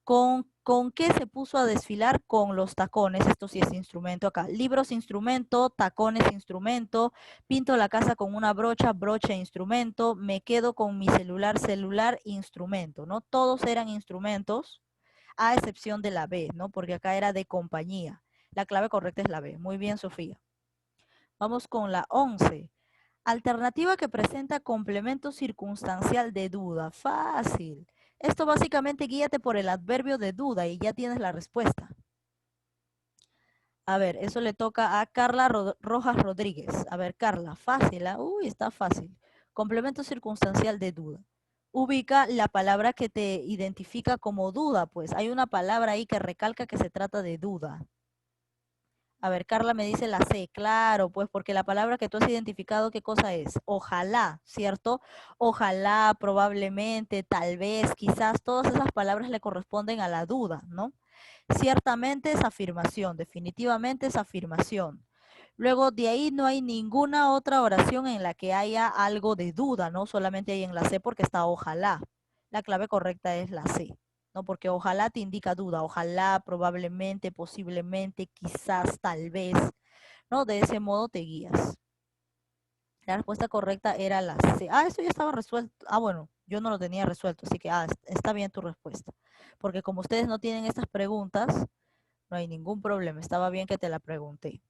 Speaker 1: ¿Con qué se puso a desfilar? Con los tacones. Esto sí es instrumento acá. Libros, instrumento. Tacones, instrumento. Pinto la casa con una brocha, brocha, instrumento. Me quedo con mi celular, celular, instrumento, ¿no? Todos eran instrumentos, a excepción de la B, ¿no? Porque acá era de compañía. La clave correcta es la B. Muy bien, Sofía. Vamos con la 11. Alternativa que presenta complemento circunstancial de duda. Fácil. Esto básicamente guíate por el adverbio de duda y ya tienes la respuesta. A ver, eso le toca a Carla Rojas Rodríguez. A ver, Carla, fácil, ¿ah? Uy, está fácil. Complemento circunstancial de duda. ubica la palabra que te identifica como duda, pues hay una palabra ahí que recalca que se trata de duda. A ver, Carla me dice la C, claro, pues porque la palabra que tú has identificado, ¿qué cosa es? Ojalá, ¿cierto? Ojalá, probablemente, tal vez, quizás, todas esas palabras le corresponden a la duda, ¿no? Ciertamente es afirmación, definitivamente es afirmación. Luego de ahí no hay ninguna otra oración en la que haya algo de duda, ¿no? Solamente hay en la C porque está ojalá. La clave correcta es la C, ¿no? Porque ojalá te indica duda, ojalá, probablemente, posiblemente, quizás, tal vez, ¿no? De ese modo te guías. La respuesta correcta era la C. Ah, eso ya estaba resuelto. Ah, bueno, yo no lo tenía resuelto, así que está bien tu respuesta. Porque como ustedes no tienen estas preguntas, no hay ningún problema. Estaba bien que te la pregunté.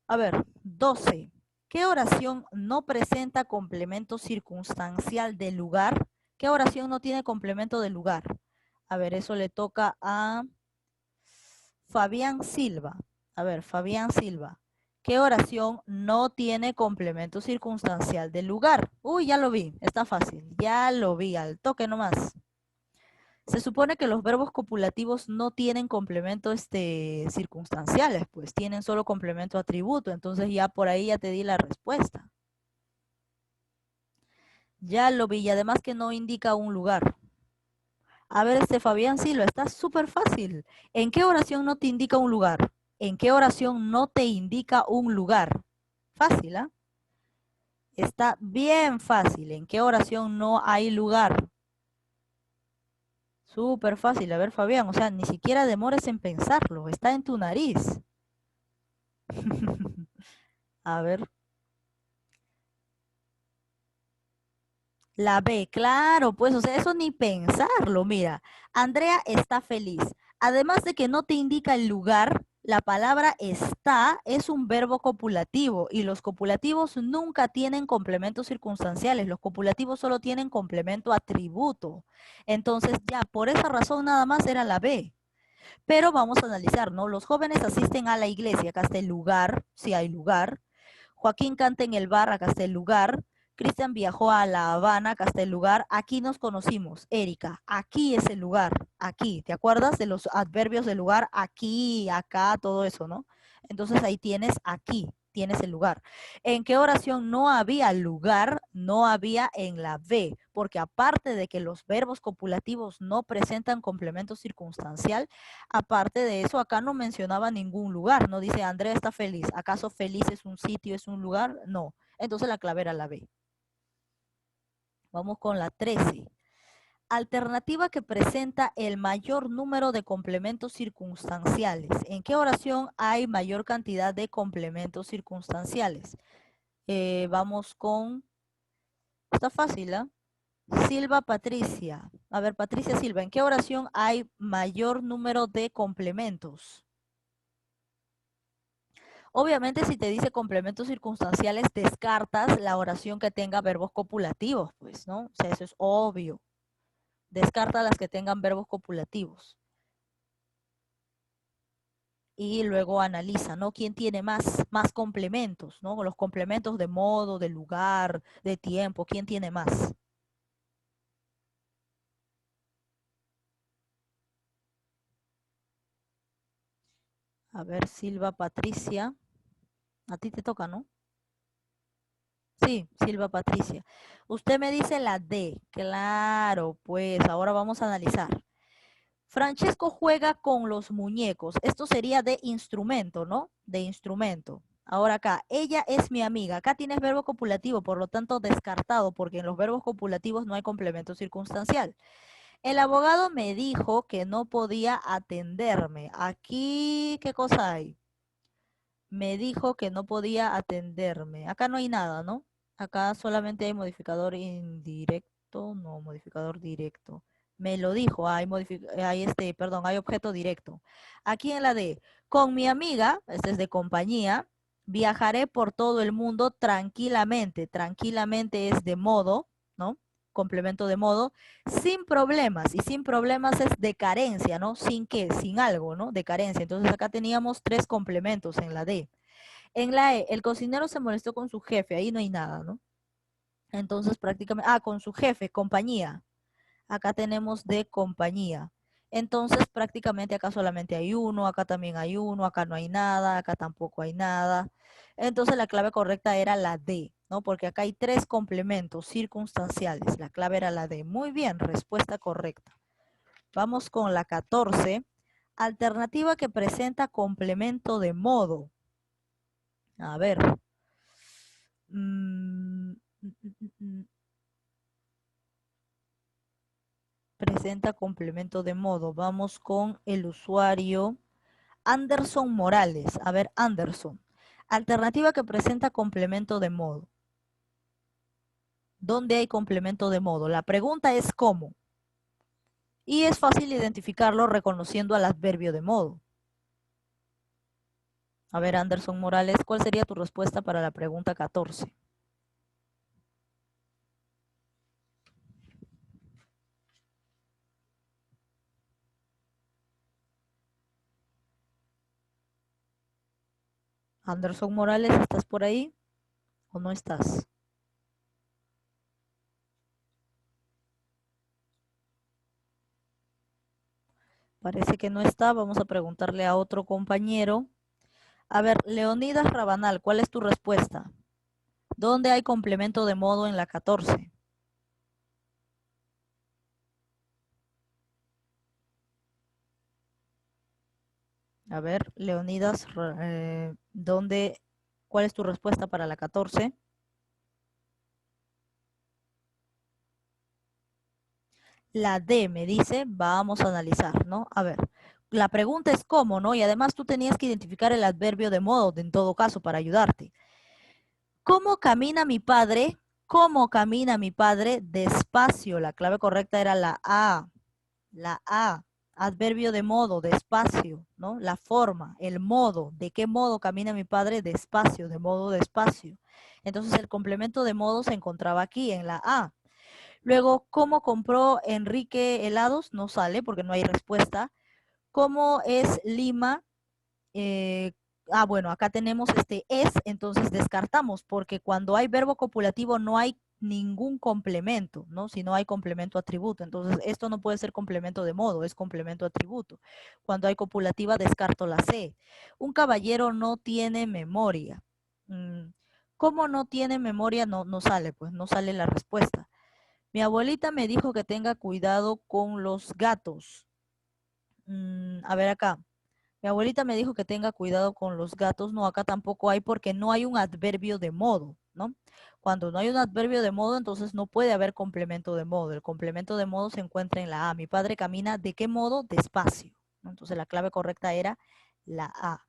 Speaker 1: A ver, 12. ¿Qué oración no presenta complemento circunstancial de lugar? ¿Qué oración no tiene complemento de lugar? A ver, eso le toca a Fabián Silva. A ver, Fabián Silva. ¿Qué oración no tiene complemento circunstancial de lugar? Uy, ya lo vi, está fácil. Ya lo vi, al toque nomás. Se supone que los verbos copulativos no tienen complemento circunstanciales, pues tienen solo complemento atributo. Entonces ya por ahí ya te di la respuesta. Ya lo vi y además que no indica un lugar. A ver, Fabián Silva, está súper fácil. ¿En qué oración no te indica un lugar? ¿En qué oración no te indica un lugar? Fácil, ¿ah? Está bien fácil. ¿En qué oración no hay lugar? Súper fácil. A ver, Fabián, o sea, ni siquiera demores en pensarlo. Está en tu nariz. A ver. La B, claro, pues, o sea, eso ni pensarlo. Mira, Andrea está feliz. Además de que no te indica el lugar, la palabra está es un verbo copulativo y los copulativos nunca tienen complementos circunstanciales. Los copulativos solo tienen complemento atributo. Entonces, ya, por esa razón nada más era la B. Pero vamos a analizar, ¿no? Los jóvenes asisten a la iglesia, acá está el lugar, si hay lugar. Joaquín canta en el bar, acá está el lugar. Cristian viajó a La Habana, acá está el lugar. Aquí nos conocimos, Erika. Aquí es el lugar, aquí. ¿Te acuerdas de los adverbios del lugar? Aquí, acá, todo eso, ¿no? Entonces ahí tienes aquí, tienes el lugar. ¿En qué oración no había lugar? No había en la B, porque aparte de que los verbos copulativos no presentan complemento circunstancial, aparte de eso, acá no mencionaba ningún lugar, no dice Andrea está feliz. ¿Acaso feliz es un sitio, es un lugar? No. Entonces la clave era la B. Vamos con la 13. Alternativa que presenta el mayor número de complementos circunstanciales. ¿En qué oración hay mayor cantidad de complementos circunstanciales? Vamos con... Está fácil, ¿ah? Silva Patricia. A ver, Patricia Silva, ¿en qué oración hay mayor número de complementos? Obviamente, si te dice complementos circunstanciales, descartas la oración que tenga verbos copulativos, pues, ¿no? O sea, eso es obvio. Descarta las que tengan verbos copulativos. Y luego analiza, ¿no? ¿Quién tiene más complementos, ¿no? Los complementos de modo, de lugar, de tiempo, ¿quién tiene más? A ver, Silva Patricia. A ti te toca, ¿no? Sí, Silva Patricia. Usted me dice la D. Claro, pues ahora vamos a analizar. Francesco juega con los muñecos. Esto sería de instrumento, ¿no? De instrumento. Ahora acá, ella es mi amiga. Acá tienes verbo copulativo, por lo tanto descartado, porque en los verbos copulativos no hay complemento circunstancial. El abogado me dijo que no podía atenderme. Aquí, ¿qué cosa hay? Me dijo que no podía atenderme. Acá no hay nada, ¿no? Acá solamente hay modificador indirecto, no, modificador directo. Me lo dijo, hay objeto directo. Aquí en la D, con mi amiga, este es de compañía, viajaré por todo el mundo tranquilamente. Tranquilamente es de modo, ¿no? Complemento de modo, sin problemas. Y sin problemas es de carencia, ¿no? Sin qué, sin algo, ¿no? De carencia. Entonces acá teníamos tres complementos en la D. En la E, el cocinero se molestó con su jefe, ahí no hay nada, ¿no? Entonces prácticamente, con su jefe, compañía. Acá tenemos de compañía. Entonces prácticamente acá solamente hay uno, acá también hay uno, acá no hay nada, acá tampoco hay nada. Entonces la clave correcta era la D, ¿no? Porque acá hay 3 complementos circunstanciales. La clave era la D. Muy bien, respuesta correcta. Vamos con la 14. Alternativa que presenta complemento de modo. A ver. Presenta complemento de modo. Vamos con el usuario Anderson Morales. A ver, Anderson. Alternativa que presenta complemento de modo. ¿Dónde hay complemento de modo? La pregunta es ¿cómo? Y es fácil identificarlo reconociendo al adverbio de modo. A ver, Anderson Morales, ¿cuál sería tu respuesta para la pregunta 14? Anderson Morales, ¿estás por ahí o no estás? Parece que no está. Vamos a preguntarle a otro compañero. A ver, Leonidas Rabanal, ¿cuál es tu respuesta? ¿Dónde hay complemento de modo en la 14? A ver, Leonidas, ¿cuál es tu respuesta para la 14? La D me dice, vamos a analizar, ¿no? A ver, la pregunta es cómo, ¿no? Y además tú tenías que identificar el adverbio de modo, en todo caso, para ayudarte. ¿Cómo camina mi padre? ¿Cómo camina mi padre? Despacio. La clave correcta era la A. La A. Adverbio de modo, despacio, ¿no? La forma, el modo. ¿De qué modo camina mi padre? Despacio, de modo despacio. Entonces el complemento de modo se encontraba aquí, en la A. Luego, ¿cómo compró Enrique helados? No sale porque no hay respuesta. ¿Cómo es Lima? Eh, bueno, acá tenemos este es, entonces descartamos, porque cuando hay verbo copulativo no hay ningún complemento, ¿no? Si no hay complemento atributo. Entonces, esto no puede ser complemento de modo, es complemento atributo. Cuando hay copulativa, descarto la C. Un caballero no tiene memoria. ¿Cómo no tiene memoria? No sale, pues no sale la respuesta. Mi abuelita me dijo que tenga cuidado con los gatos. A ver acá. Mi abuelita me dijo que tenga cuidado con los gatos. No, acá tampoco hay porque no hay un adverbio de modo, ¿no? Cuando no hay un adverbio de modo, entonces no puede haber complemento de modo. El complemento de modo se encuentra en la A. Mi padre camina, ¿de qué modo? Despacio, ¿no? Entonces la clave correcta era la A.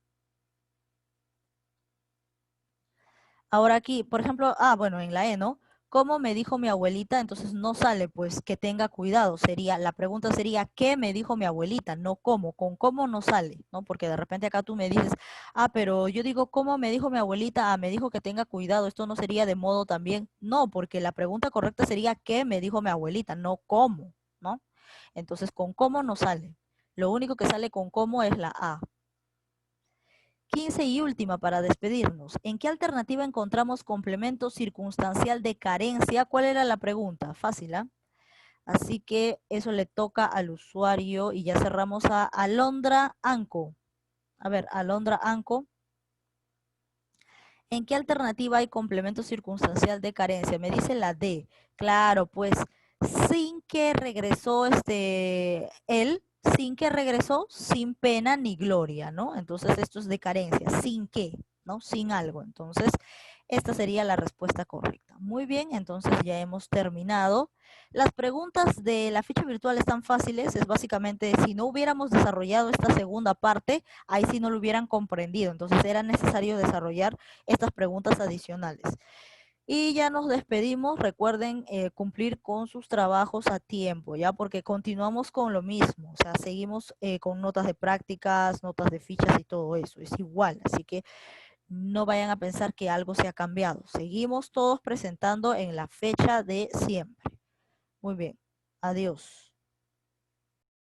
Speaker 1: Ahora aquí, por ejemplo, bueno, en la E, ¿no? ¿Cómo me dijo mi abuelita? Entonces no sale, pues, que tenga cuidado. La pregunta sería, ¿qué me dijo mi abuelita? No cómo, con cómo no sale, ¿no? Porque de repente acá tú me dices, pero yo digo, ¿cómo me dijo mi abuelita? Me dijo que tenga cuidado. Esto no sería de modo también. No, porque la pregunta correcta sería, ¿qué me dijo mi abuelita? No cómo, ¿no? Entonces, con cómo no sale. Lo único que sale con cómo es la A. 15 y última para despedirnos. ¿En qué alternativa encontramos complemento circunstancial de carencia? ¿Cuál era la pregunta? Fácil, ¿ah? Así que eso le toca al usuario y ya cerramos a Alondra Anco. A ver, Alondra Anco. ¿En qué alternativa hay complemento circunstancial de carencia? Me dice la D. Claro, pues sin que regresó él, sin que regresó, sin pena ni gloria, ¿no? Entonces esto es de carencia, sin que, ¿no? Sin algo. Entonces esta sería la respuesta correcta. Muy bien, entonces ya hemos terminado. Las preguntas de la ficha virtual están fáciles, es básicamente si no hubiéramos desarrollado esta segunda parte, ahí sí no lo hubieran comprendido. Entonces era necesario desarrollar estas preguntas adicionales. Y ya nos despedimos. Recuerden cumplir con sus trabajos a tiempo, ¿ya? Porque continuamos con lo mismo. O sea, seguimos con notas de prácticas, notas de fichas y todo eso. Es igual. Así que no vayan a pensar que algo se ha cambiado. Seguimos todos presentando en la fecha de siempre. Muy bien. Adiós.